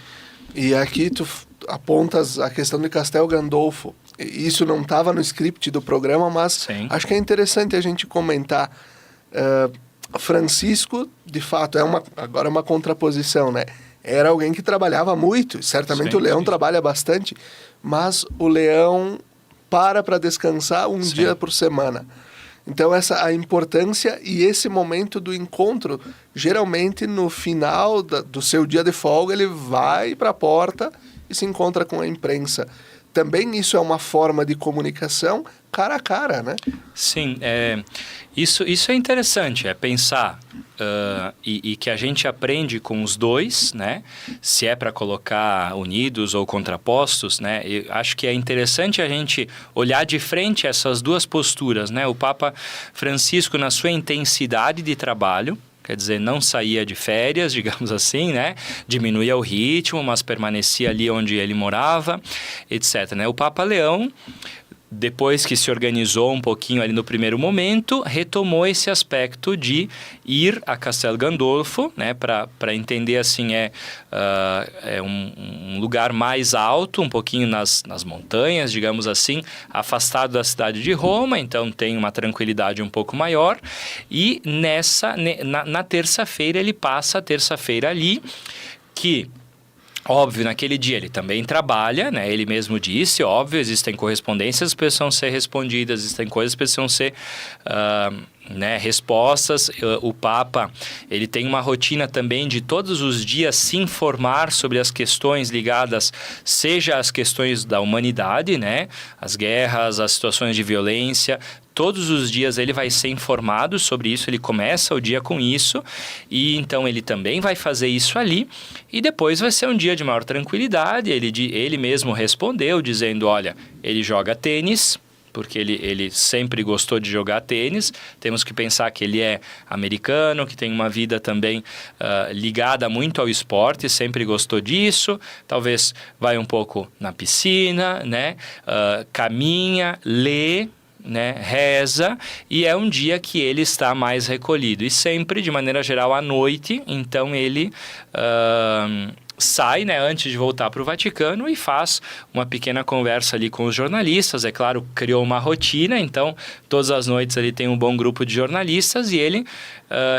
E aqui tu apontas a questão de Castel Gandolfo. Isso não estava no script do programa, mas sim, acho que é interessante a gente comentar. Francisco, de fato, agora é uma contraposição, né? Era alguém que trabalhava muito, certamente o Leão trabalha bastante, mas o Leão para descansar um dia por semana. Então, a importância e esse momento do encontro, geralmente no final do seu dia de folga, ele vai para a porta e se encontra com a imprensa. Também isso é uma forma de comunicação cara a cara, né? Sim, isso é interessante, pensar e que a gente aprende com os dois, né? Se é para colocar unidos ou contrapostos, né? Eu acho que é interessante a gente olhar de frente essas duas posturas, né? O Papa Francisco, na sua intensidade de trabalho, quer dizer, não saía de férias, digamos assim, né? Diminuía o ritmo, mas permanecia ali onde ele morava, etc, né? O Papa Leão depois que se organizou um pouquinho ali no primeiro momento, retomou esse aspecto de ir a Castel Gandolfo, né, para entender assim, é um lugar mais alto, um pouquinho nas montanhas, digamos assim, afastado da cidade de Roma, então tem uma tranquilidade um pouco maior, e na terça-feira ele passa a terça-feira ali, que... Óbvio, naquele dia ele também trabalha, né? Ele mesmo disse, óbvio, existem correspondências que precisam ser respondidas, existem coisas que precisam ser respostas. O Papa, ele tem uma rotina também de todos os dias se informar sobre as questões ligadas, seja as questões da humanidade, né? As guerras, as situações de violência. Todos os dias ele vai ser informado sobre isso, ele começa o dia com isso, e então ele também vai fazer isso ali, e depois vai ser um dia de maior tranquilidade. Ele mesmo respondeu, dizendo, olha, ele joga tênis, porque ele sempre gostou de jogar tênis. Temos que pensar que ele é americano, que tem uma vida também ligada muito ao esporte, sempre gostou disso. Talvez vai um pouco na piscina, né? Caminha, lê, né, reza, e é um dia que ele está mais recolhido, e sempre, de maneira geral, à noite. Então ele sai, né, antes de voltar para o Vaticano, e faz uma pequena conversa ali com os jornalistas. É claro, criou uma rotina, então todas as noites ali tem um bom grupo de jornalistas, e ele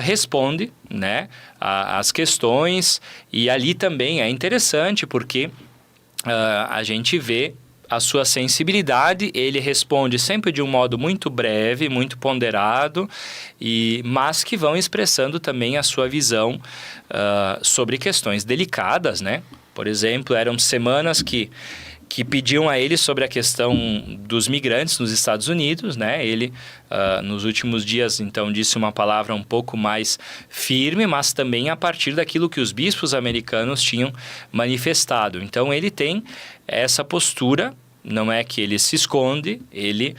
responde, né, as questões. E ali também é interessante porque a gente vê a sua sensibilidade. Ele responde sempre de um modo muito breve, muito ponderado, mas que vão expressando também a sua visão sobre questões delicadas, né? Por exemplo, eram semanas que pediam a ele sobre a questão dos migrantes nos Estados Unidos, né? Ele, nos últimos dias, então, disse uma palavra um pouco mais firme, mas também a partir daquilo que os bispos americanos tinham manifestado. Então, ele tem essa postura, não é que ele se esconde, ele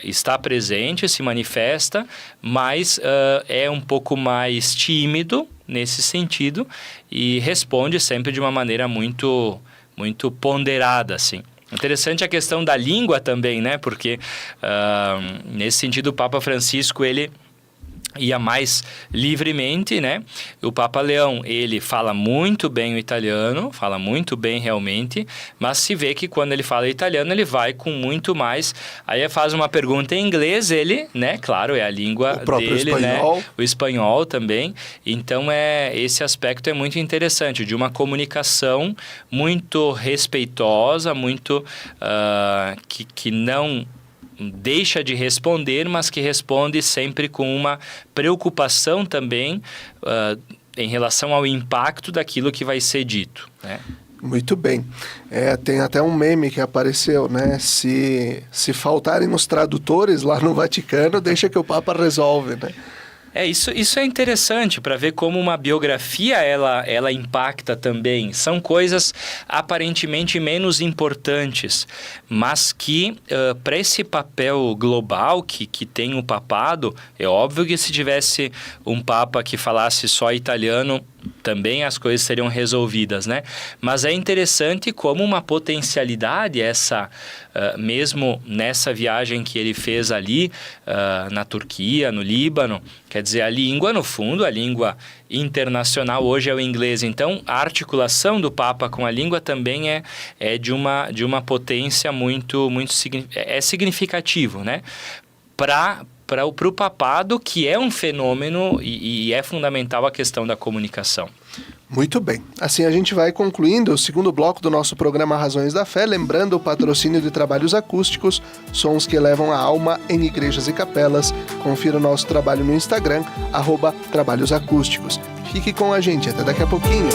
está presente, se manifesta, mas é um pouco mais tímido nesse sentido, e responde sempre de uma maneira muito ponderada, assim. Interessante a questão da língua também, né? Porque, nesse sentido, o Papa Francisco, ele ia mais livremente, né? O Papa Leão, ele fala muito bem o italiano, fala muito bem realmente, mas se vê que quando ele fala italiano, ele vai com muito mais. Aí faz uma pergunta em inglês, ele, né? Claro, é a língua dele, espanhol, né? O espanhol também. Então, esse aspecto é muito interessante, de uma comunicação muito respeitosa, muito que não deixa de responder, mas que responde sempre com uma preocupação também em relação ao impacto daquilo que vai ser dito, né? Muito bem. Tem até um meme que apareceu, né? Se faltarem os tradutores lá no Vaticano, deixa que o Papa resolve, né? Isso é interessante para ver como uma biografia ela impacta também. São coisas aparentemente menos importantes, mas que para esse papel global que tem o papado, é óbvio que se tivesse um papa que falasse só italiano, também as coisas seriam resolvidas, né? Mas é interessante como uma potencialidade mesmo nessa viagem que ele fez ali na Turquia, no Líbano, quer dizer, a língua, no fundo, a língua internacional hoje é o inglês. Então, a articulação do Papa com a língua também é de uma potência muito significativo, né? Para o papado, que é um fenômeno e é fundamental a questão da comunicação. Muito bem. Assim a gente vai concluindo o segundo bloco do nosso programa Razões da Fé, lembrando o patrocínio de trabalhos acústicos, sons que elevam a alma em igrejas e capelas. Confira o nosso trabalho no Instagram, @trabalhosacústicos. Fique com a gente, até daqui a pouquinho.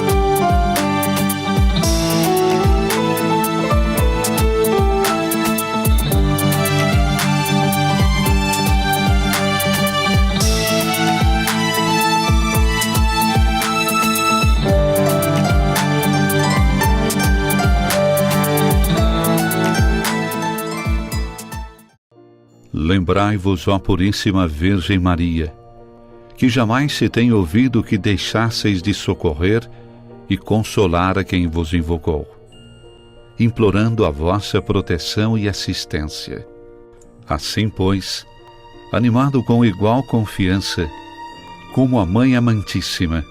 Lembrai-vos, ó Puríssima Virgem Maria, que jamais se tem ouvido que deixasseis de socorrer e consolar a quem vos invocou, implorando a vossa proteção e assistência. Assim, pois, animado com igual confiança, como a Mãe Amantíssima,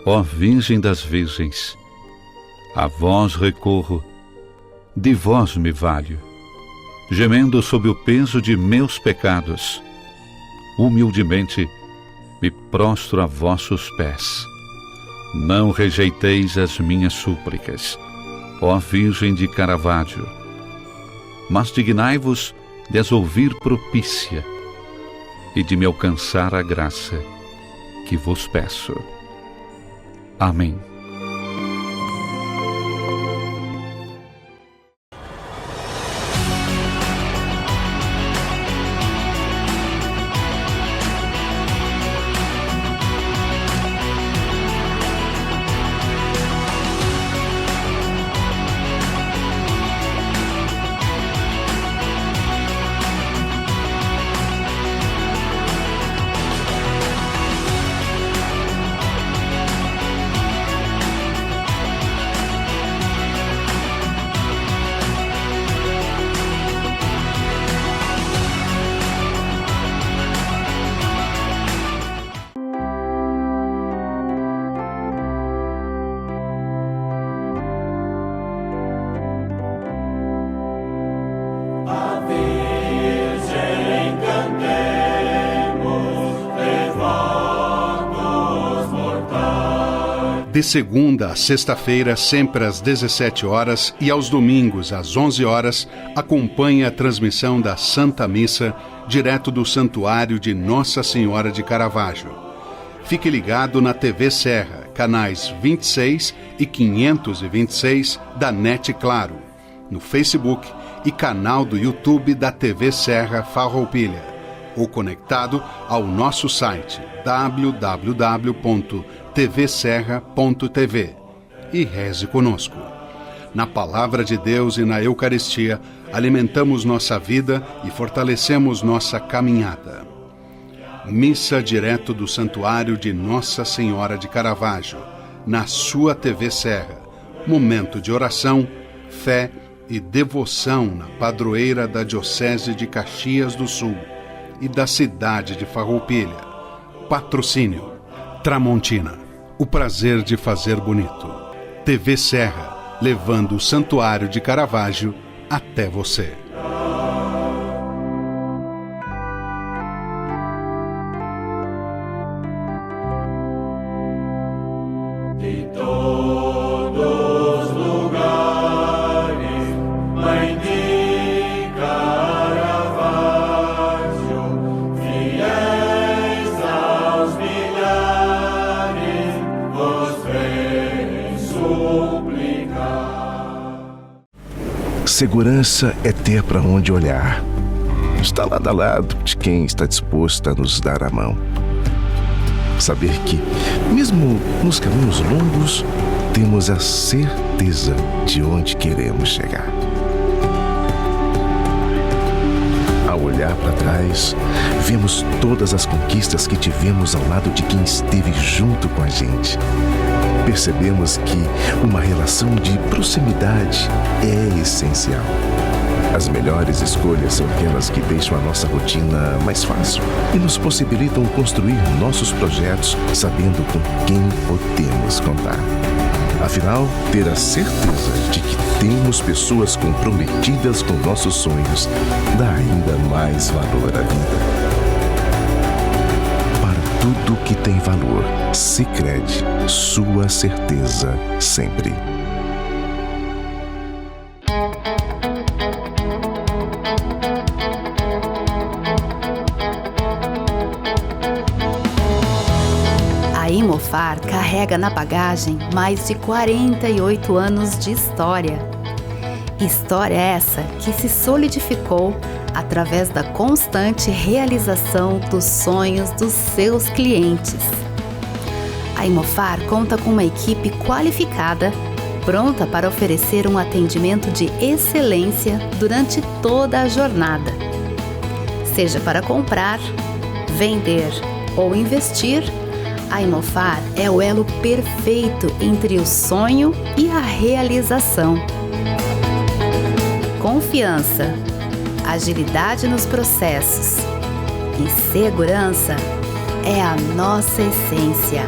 ó Virgem das Virgens, a vós recorro, de vós me valho, gemendo sob o peso de meus pecados, humildemente me prostro a vossos pés. Não rejeiteis as minhas súplicas, ó Virgem de Caravaggio, mas dignai-vos de as ouvir propícia e de me alcançar a graça que vos peço. Amém. De segunda a sexta-feira, sempre às 17 horas e aos domingos às 11 horas, acompanhe a transmissão da Santa Missa direto do Santuário de Nossa Senhora de Caravaggio. Fique ligado na TV Serra, canais 26 e 526 da NET Claro, no Facebook e canal do YouTube da TV Serra Farroupilha, ou conectado ao nosso site www.tvserra.tv e reze conosco. Na Palavra de Deus e na Eucaristia, alimentamos nossa vida e fortalecemos nossa caminhada. Missa direto do Santuário de Nossa Senhora de Caravaggio, na sua TV Serra. Momento de oração, fé e devoção na padroeira da Diocese de Caxias do Sul e da cidade de Farroupilha. Patrocínio Tramontina, o prazer de fazer bonito. TV Serra, levando o Santuário de Caravaggio até você. De todos os lugares, Mãe de Caravaggio, fiéis aos milhares, vos vem suplicar. Segurança é ter para onde olhar. Está lado a lado de quem está disposto a nos dar a mão. Saber que, mesmo nos caminhos longos, temos a certeza de onde queremos chegar. Ao olhar para trás, vemos todas as conquistas que tivemos ao lado de quem esteve junto com a gente. Percebemos que uma relação de proximidade é essencial. As melhores escolhas são aquelas que deixam a nossa rotina mais fácil e nos possibilitam construir nossos projetos sabendo com quem podemos contar. Afinal, ter a certeza de que temos pessoas comprometidas com nossos sonhos dá ainda mais valor à vida. Para tudo que tem valor, Sicredi, sua certeza sempre. A Imofar carrega na bagagem mais de 48 anos de história. História essa que se solidificou através da constante realização dos sonhos dos seus clientes. A Imofar conta com uma equipe qualificada, pronta para oferecer um atendimento de excelência durante toda a jornada. Seja para comprar, vender ou investir, a Imofar é o elo perfeito entre o sonho e a realização. Confiança, agilidade nos processos e segurança é a nossa essência.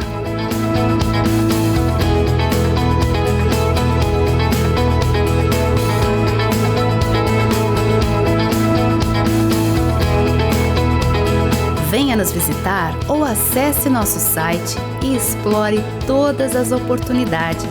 Venha nos visitar ou acesse nosso site e explore todas as oportunidades.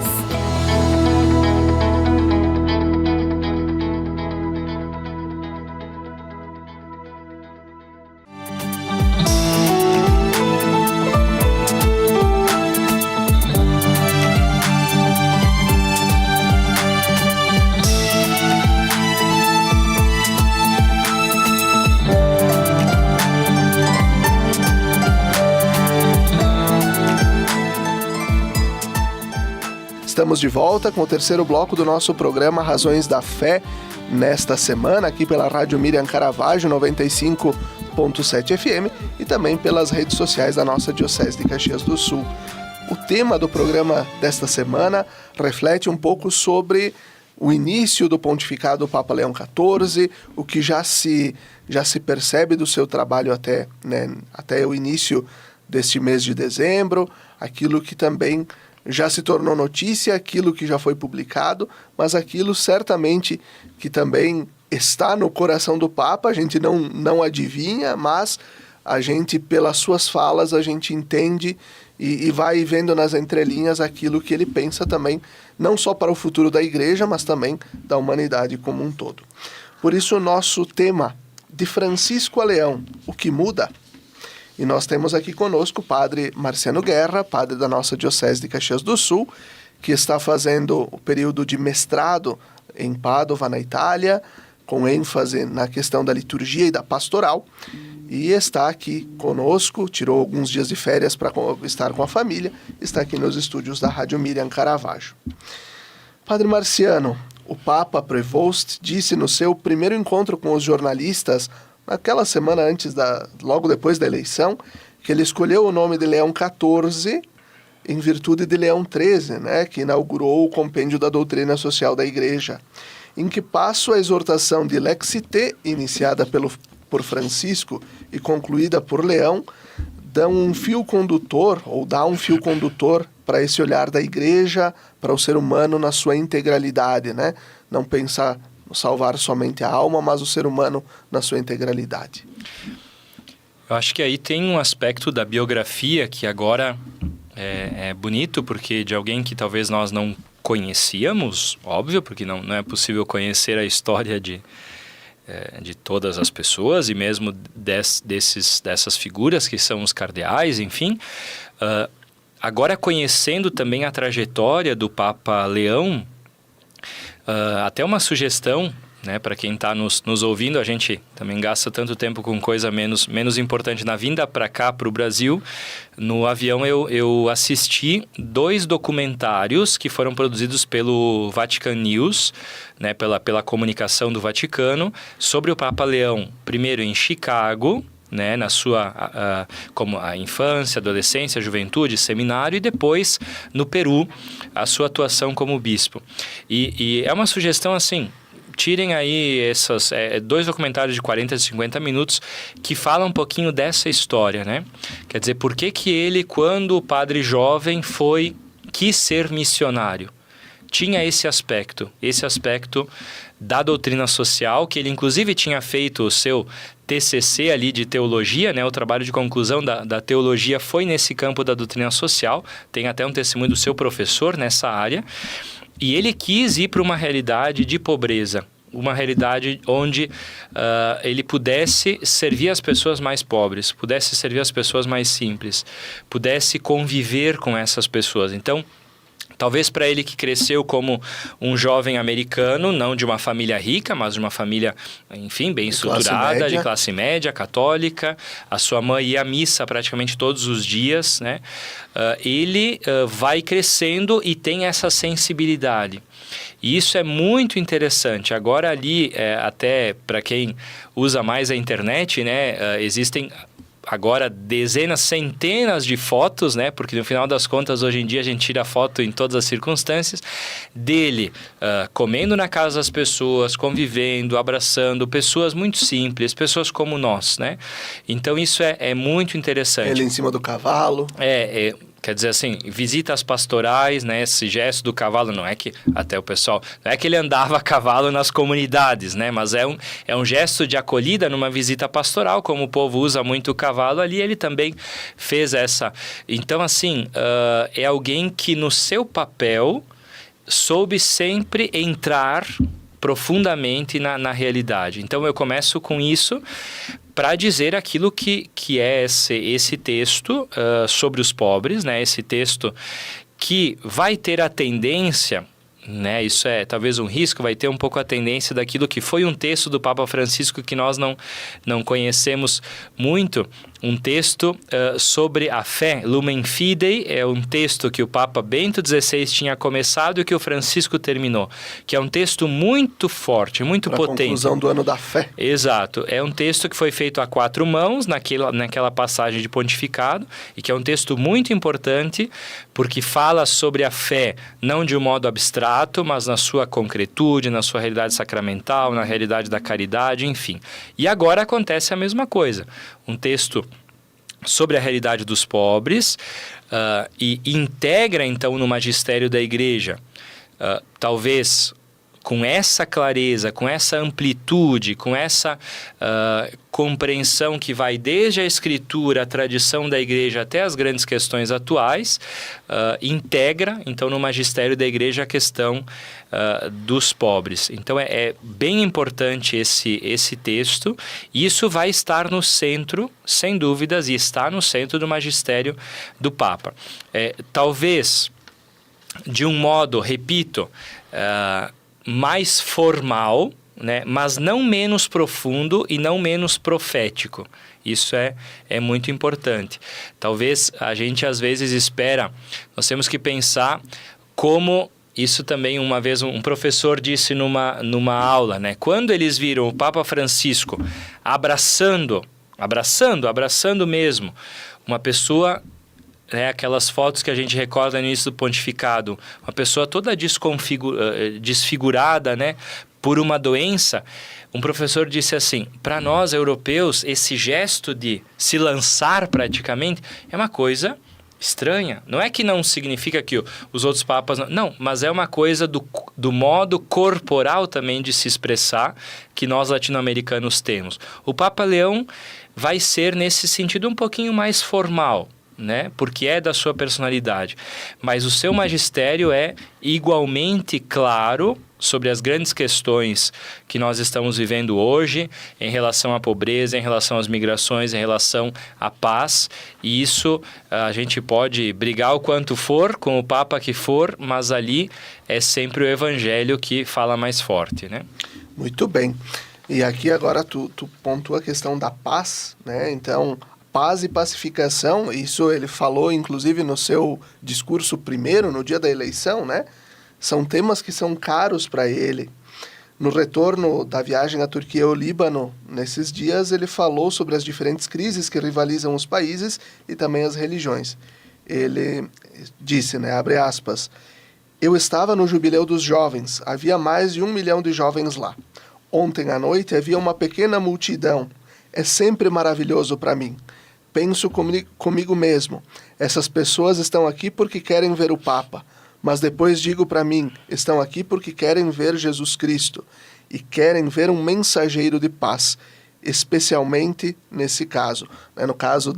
Estamos de volta com o terceiro bloco do nosso programa Razões da Fé, nesta semana aqui pela Rádio Miriam Caravaggio 95.7 FM e também pelas redes sociais da nossa Diocese de Caxias do Sul. O tema do programa desta semana reflete um pouco sobre o início do pontificado do Papa Leão XIV, o que já se percebe do seu trabalho até o início deste mês de dezembro, aquilo que também já se tornou notícia, aquilo que já foi publicado, mas aquilo certamente que também está no coração do Papa, a gente não adivinha, mas a gente, pelas suas falas, a gente entende e vai vendo nas entrelinhas aquilo que ele pensa também, não só para o futuro da Igreja, mas também da humanidade como um todo. Por isso, o nosso tema, de Francisco a Leão, o que muda? E nós temos aqui conosco o padre Marciano Guerra, padre da nossa Diocese de Caxias do Sul, que está fazendo o período de mestrado em Pádua, na Itália, com ênfase na questão da liturgia e da pastoral, e está aqui conosco, tirou alguns dias de férias para estar com a família, está aqui nos estúdios da Rádio Miriam Caravaggio. Padre Marciano, o Papa Prevost disse no seu primeiro encontro com os jornalistas, naquela semana logo depois da eleição, que ele escolheu o nome de Leão XIV em virtude de Leão XIII, que inaugurou o Compêndio da Doutrina Social da Igreja, em que passo a exortação de Lexite, iniciada por Francisco e concluída por Leão, dá um fio condutor para esse olhar da Igreja, para o ser humano na sua integralidade, não pensar salvar somente a alma, mas o ser humano na sua integralidade. Eu acho que aí tem um aspecto da biografia que agora é bonito, porque de alguém que talvez nós não conhecíamos, óbvio, porque não é possível conhecer a história de todas as pessoas e mesmo dessas figuras que são os cardeais, enfim. Agora, conhecendo também a trajetória do Papa Leão, até uma sugestão, para quem está nos ouvindo, a gente também gasta tanto tempo com coisa menos importante. Na vinda para cá, para o Brasil, no avião eu assisti 2 documentários que foram produzidos pelo Vatican News, pela comunicação do Vaticano, sobre o Papa Leão, primeiro em Chicago, na sua como a infância, adolescência, juventude, seminário, e depois no Peru, a sua atuação como bispo. E é uma sugestão assim, tirem aí esses 2 documentários de 40 a 50 minutos que falam um pouquinho dessa história, Quer dizer, por que ele, quando padre jovem, quis ser missionário? Tinha esse aspecto da doutrina social, que ele inclusive tinha feito o seu TCC ali de teologia, o trabalho de conclusão da teologia foi nesse campo da doutrina social, tem até um testemunho do seu professor nessa área, e ele quis ir para uma realidade de pobreza, uma realidade onde ele pudesse servir as pessoas mais pobres, pudesse servir as pessoas mais simples, pudesse conviver com essas pessoas. Então, talvez para ele que cresceu como um jovem americano, não de uma família rica, mas de uma família, enfim, bem estruturada, de classe média, católica, a sua mãe ia à missa praticamente todos os dias, ele vai crescendo e tem essa sensibilidade. E isso é muito interessante. Agora ali, até para quem usa mais a internet, existem agora dezenas, centenas de fotos, né? Porque no final das contas, hoje em dia, a gente tira foto em todas as circunstâncias, dele comendo na casa das pessoas, convivendo, abraçando, pessoas muito simples, pessoas como nós, né? Então, isso é muito interessante. Ele em cima do cavalo. Quer dizer assim, visitas pastorais, né? Esse gesto do cavalo, não é que, até o pessoal, não é que ele andava a cavalo nas comunidades, né? Mas é um gesto de acolhida numa visita pastoral, como o povo usa muito o cavalo ali, ele também fez essa. Então, assim, é alguém que no seu papel soube sempre entrar profundamente na realidade. Então, eu começo com isso para dizer aquilo que é esse texto sobre os pobres, né? Esse texto que vai ter a tendência, né? Isso é talvez um risco, vai ter um pouco a tendência daquilo que foi um texto do Papa Francisco que nós não conhecemos muito, um texto sobre a fé, Lumen Fidei, é um texto que o Papa Bento XVI tinha começado e que o Francisco terminou, que é um texto muito forte, muito potente. A conclusão do ano da fé. Exato, é um texto que foi feito a 4 mãos, naquela passagem de pontificado, e que é um texto muito importante, porque fala sobre a fé, não de um modo abstrato, mas na sua concretude, na sua realidade sacramental, na realidade da caridade, enfim. E agora acontece a mesma coisa, um texto sobre a realidade dos pobres e integra então no magistério da Igreja, talvez com essa clareza, com essa amplitude, com essa compreensão que vai desde a Escritura, a tradição da Igreja até as grandes questões atuais, integra então no magistério da Igreja a questão dos pobres. Então é bem importante esse texto, e isso vai estar no centro, sem dúvidas, e está no centro do magistério do Papa. Talvez de um modo, repito, mais formal, né, mas não menos profundo e não menos profético. Isso é muito importante. Talvez a gente às vezes espera, nós temos que pensar como isso também uma vez um professor disse numa aula, né? Quando eles viram o Papa Francisco abraçando mesmo uma pessoa, aquelas fotos que a gente recorda no início do pontificado, uma pessoa toda desfigurada, né, por uma doença, um professor disse assim, para nós europeus, esse gesto de se lançar praticamente é uma coisa estranha. Não é que não significa que os outros papas... Não, mas é uma coisa do modo corporal também de se expressar que nós latino-americanos temos. O Papa Leão vai ser, nesse sentido, um pouquinho mais formal, né? Porque é da sua personalidade. Mas o seu magistério é igualmente claro sobre as grandes questões que nós estamos vivendo hoje em relação à pobreza, em relação às migrações, em relação à paz. E isso a gente pode brigar o quanto for, com o Papa que for, mas ali é sempre o Evangelho que fala mais forte, né? Muito bem. E aqui agora tu pontua a questão da paz, né? Então, paz e pacificação, isso ele falou inclusive no seu discurso primeiro, no dia da eleição, né? São temas que são caros para ele. No retorno da viagem à Turquia e ao Líbano, nesses dias ele falou sobre as diferentes crises que rivalizam os países e também as religiões. Ele disse, né, abre aspas, eu estava no jubileu dos jovens, havia mais de 1 milhão de jovens lá. Ontem à noite havia uma pequena multidão. É sempre maravilhoso para mim. Penso comigo mesmo, essas pessoas estão aqui porque querem ver o Papa, mas depois digo para mim, estão aqui porque querem ver Jesus Cristo e querem ver um mensageiro de paz, especialmente nesse caso, né? No caso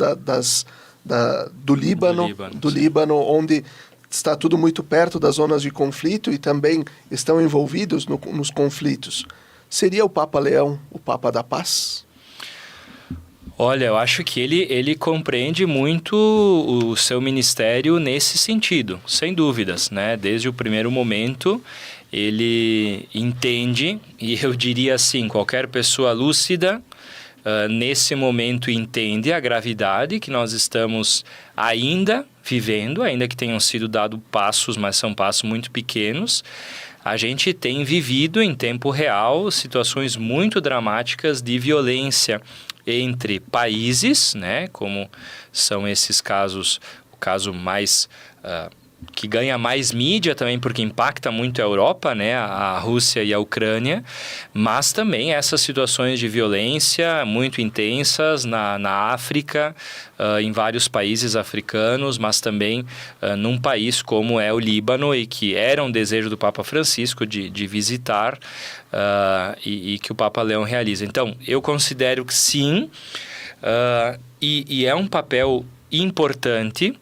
do Líbano, onde está tudo muito perto das zonas de conflito e também estão envolvidos nos conflitos. Seria o Papa Leão o Papa da Paz? Olha, eu acho que ele compreende muito o seu ministério nesse sentido, sem dúvidas, né? Desde o primeiro momento, ele entende, e eu diria assim, qualquer pessoa lúcida, nesse momento entende a gravidade que nós estamos ainda vivendo, ainda que tenham sido dados passos, mas são passos muito pequenos, a gente tem vivido em tempo real situações muito dramáticas de violência entre países, né, como são esses casos, o caso mais que ganha mais mídia também porque impacta muito a Europa, né, a Rússia e a Ucrânia, mas também essas situações de violência muito intensas na África, em vários países africanos, mas também num país como é o Líbano, e que era um desejo do Papa Francisco de visitar e que o Papa Leão realiza. Então, eu considero que sim, e é um papel importante.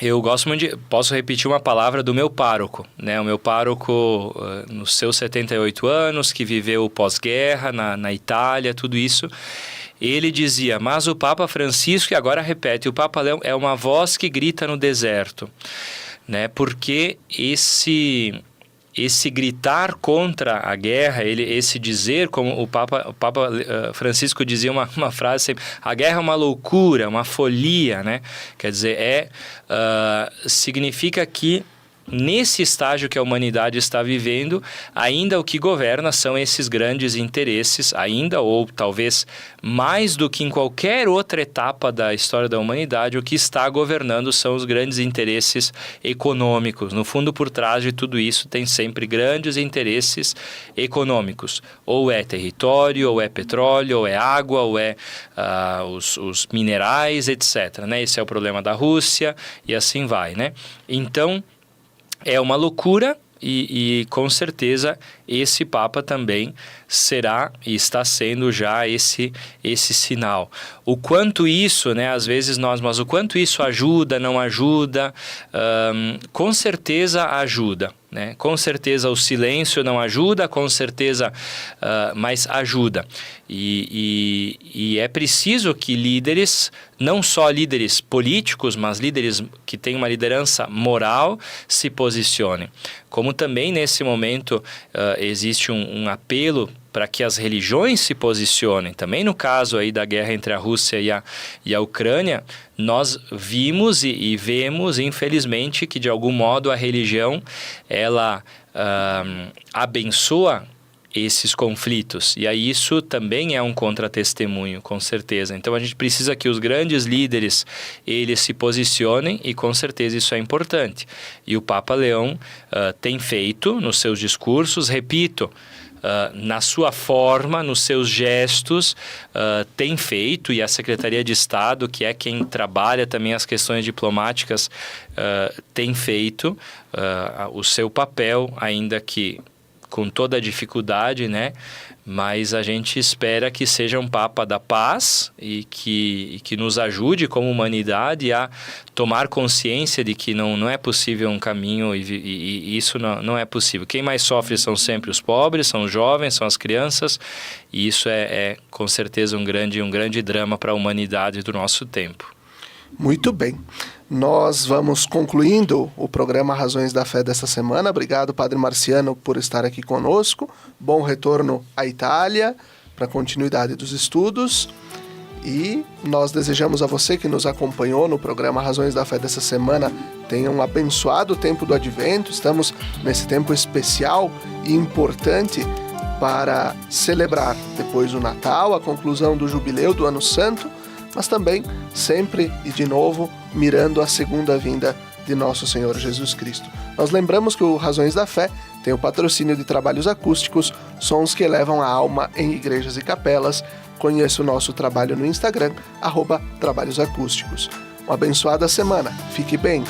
Eu gosto muito de... Posso repetir uma palavra do meu pároco, né? O meu pároco, nos seus 78 anos, que viveu pós-guerra na Itália, tudo isso, ele dizia, mas o Papa Francisco, e agora repete, o Papa Leão é uma voz que grita no deserto, né? Porque esse gritar contra a guerra, esse dizer, como o Papa Francisco dizia uma frase sempre, a guerra é uma loucura, uma folia, né? Quer dizer, significa que nesse estágio que a humanidade está vivendo, ainda o que governa são esses grandes interesses, ainda ou talvez mais do que em qualquer outra etapa da história da humanidade, o que está governando são os grandes interesses econômicos. No fundo, por trás de tudo isso, tem sempre grandes interesses econômicos. Ou é território, ou é petróleo, ou é água, ou é os minerais, etc. Né? Esse é o problema da Rússia e assim vai, né? Então, é uma loucura e com certeza esse Papa também será e está sendo já esse sinal. O quanto isso, né, às vezes mas o quanto isso ajuda, não ajuda, com certeza ajuda. Né? Com certeza o silêncio não ajuda, com certeza, mas ajuda. E é preciso que líderes, não só líderes políticos, mas líderes que têm uma liderança moral, se posicionem. Como também nesse momento existe um apelo para que as religiões se posicionem. Também no caso aí da guerra entre a Rússia e a Ucrânia, nós vimos e vemos, infelizmente, que de algum modo a religião, ela abençoa esses conflitos. E aí isso também é um contratestemunho, com certeza. Então a gente precisa que os grandes líderes, eles se posicionem e com certeza isso é importante. E o Papa Leão tem feito nos seus discursos, repito, na sua forma, nos seus gestos, tem feito, e a Secretaria de Estado, que é quem trabalha também as questões diplomáticas, tem feito o seu papel, ainda que com toda a dificuldade, né? Mas a gente espera que seja um Papa da paz e que nos ajude como humanidade a tomar consciência de que não é possível um caminho e isso não é possível. Quem mais sofre são sempre os pobres, são os jovens, são as crianças, e isso é com certeza um grande drama para a humanidade do nosso tempo. Muito bem. Nós vamos concluindo o programa Razões da Fé desta semana. Obrigado, Padre Marciano, por estar aqui conosco. Bom retorno à Itália para a continuidade dos estudos. E nós desejamos a você que nos acompanhou no programa Razões da Fé dessa semana tenha um abençoado tempo do Advento. Estamos nesse tempo especial e importante para celebrar depois o Natal, a conclusão do Jubileu do Ano Santo, mas também sempre e de novo mirando a segunda vinda de nosso Senhor Jesus Cristo. Nós lembramos que o Razões da Fé tem o patrocínio de trabalhos acústicos, sons que elevam a alma em igrejas e capelas. Conheça o nosso trabalho no Instagram, @trabalhosacústicos. Uma abençoada semana. Fique bem.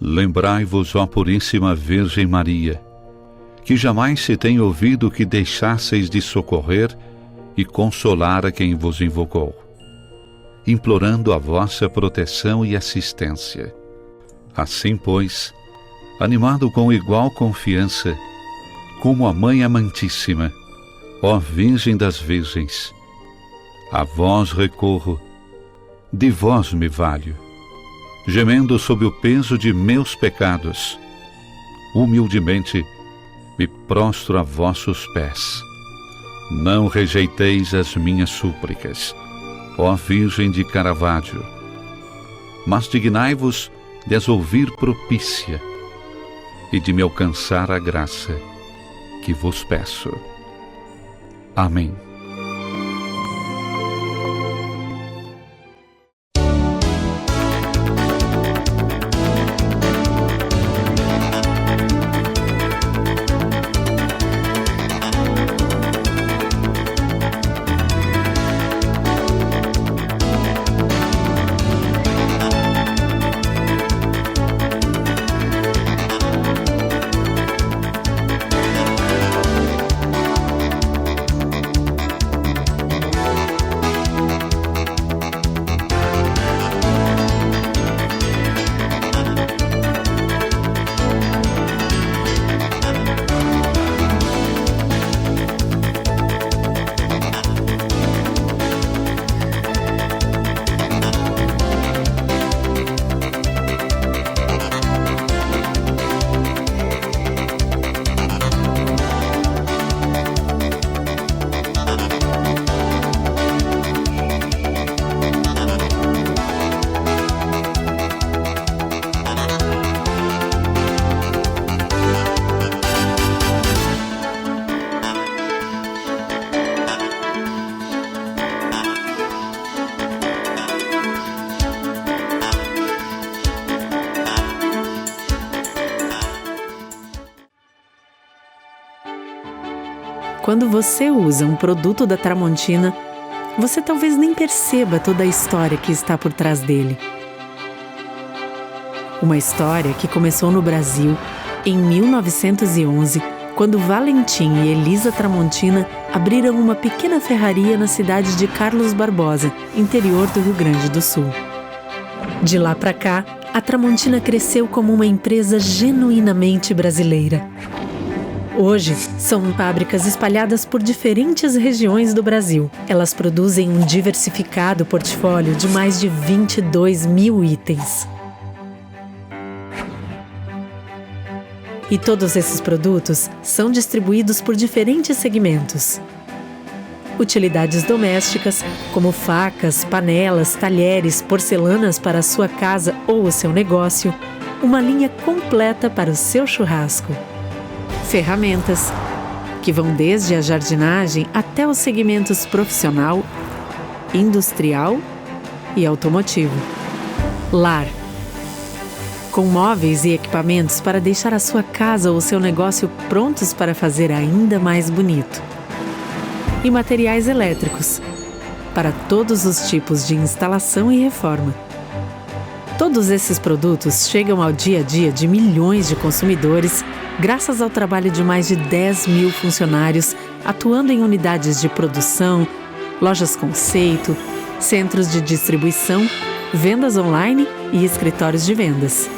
Lembrai-vos, ó Puríssima Virgem Maria, que jamais se tem ouvido que deixasseis de socorrer e consolar a quem vos invocou, implorando a vossa proteção e assistência. Assim, pois, animado com igual confiança, como a Mãe Amantíssima, ó Virgem das Virgens, a vós recorro, de vós me valho, gemendo sob o peso de meus pecados, humildemente me prostro a vossos pés. Não rejeiteis as minhas súplicas, ó Virgem de Caravaggio, mas dignai-vos de as ouvir propícia e de me alcançar a graça que vos peço. Amém. Quando você usa um produto da Tramontina, você talvez nem perceba toda a história que está por trás dele. Uma história que começou no Brasil em 1911, quando Valentim e Elisa Tramontina abriram uma pequena ferraria na cidade de Carlos Barbosa, interior do Rio Grande do Sul. De lá para cá, a Tramontina cresceu como uma empresa genuinamente brasileira. Hoje, são fábricas espalhadas por diferentes regiões do Brasil. Elas produzem um diversificado portfólio de mais de 22 mil itens. E todos esses produtos são distribuídos por diferentes segmentos. Utilidades domésticas, como facas, panelas, talheres, porcelanas para a sua casa ou o seu negócio, uma linha completa para o seu churrasco. Ferramentas, que vão desde a jardinagem até os segmentos profissional, industrial e automotivo. Lar, com móveis e equipamentos para deixar a sua casa ou o seu negócio prontos para fazer ainda mais bonito. E materiais elétricos, para todos os tipos de instalação e reforma. Todos esses produtos chegam ao dia a dia de milhões de consumidores graças ao trabalho de mais de 10 mil funcionários atuando em unidades de produção, lojas conceito, centros de distribuição, vendas online e escritórios de vendas.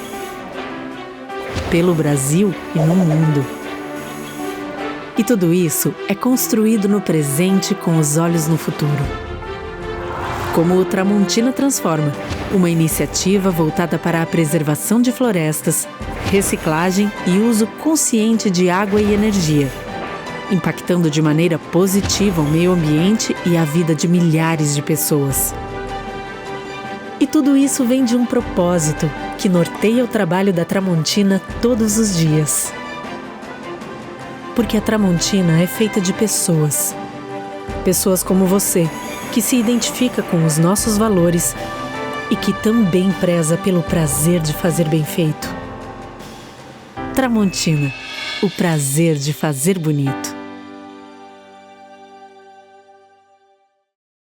Pelo Brasil e no mundo. E tudo isso é construído no presente com os olhos no futuro. Como o Tramontina Transforma, uma iniciativa voltada para a preservação de florestas, reciclagem e uso consciente de água e energia, impactando de maneira positiva o meio ambiente e a vida de milhares de pessoas. E tudo isso vem de um propósito que norteia o trabalho da Tramontina todos os dias. Porque a Tramontina é feita de pessoas. Pessoas como você, que se identifica com os nossos valores e que também preza pelo prazer de fazer bem feito. Tramontina, o prazer de fazer bonito.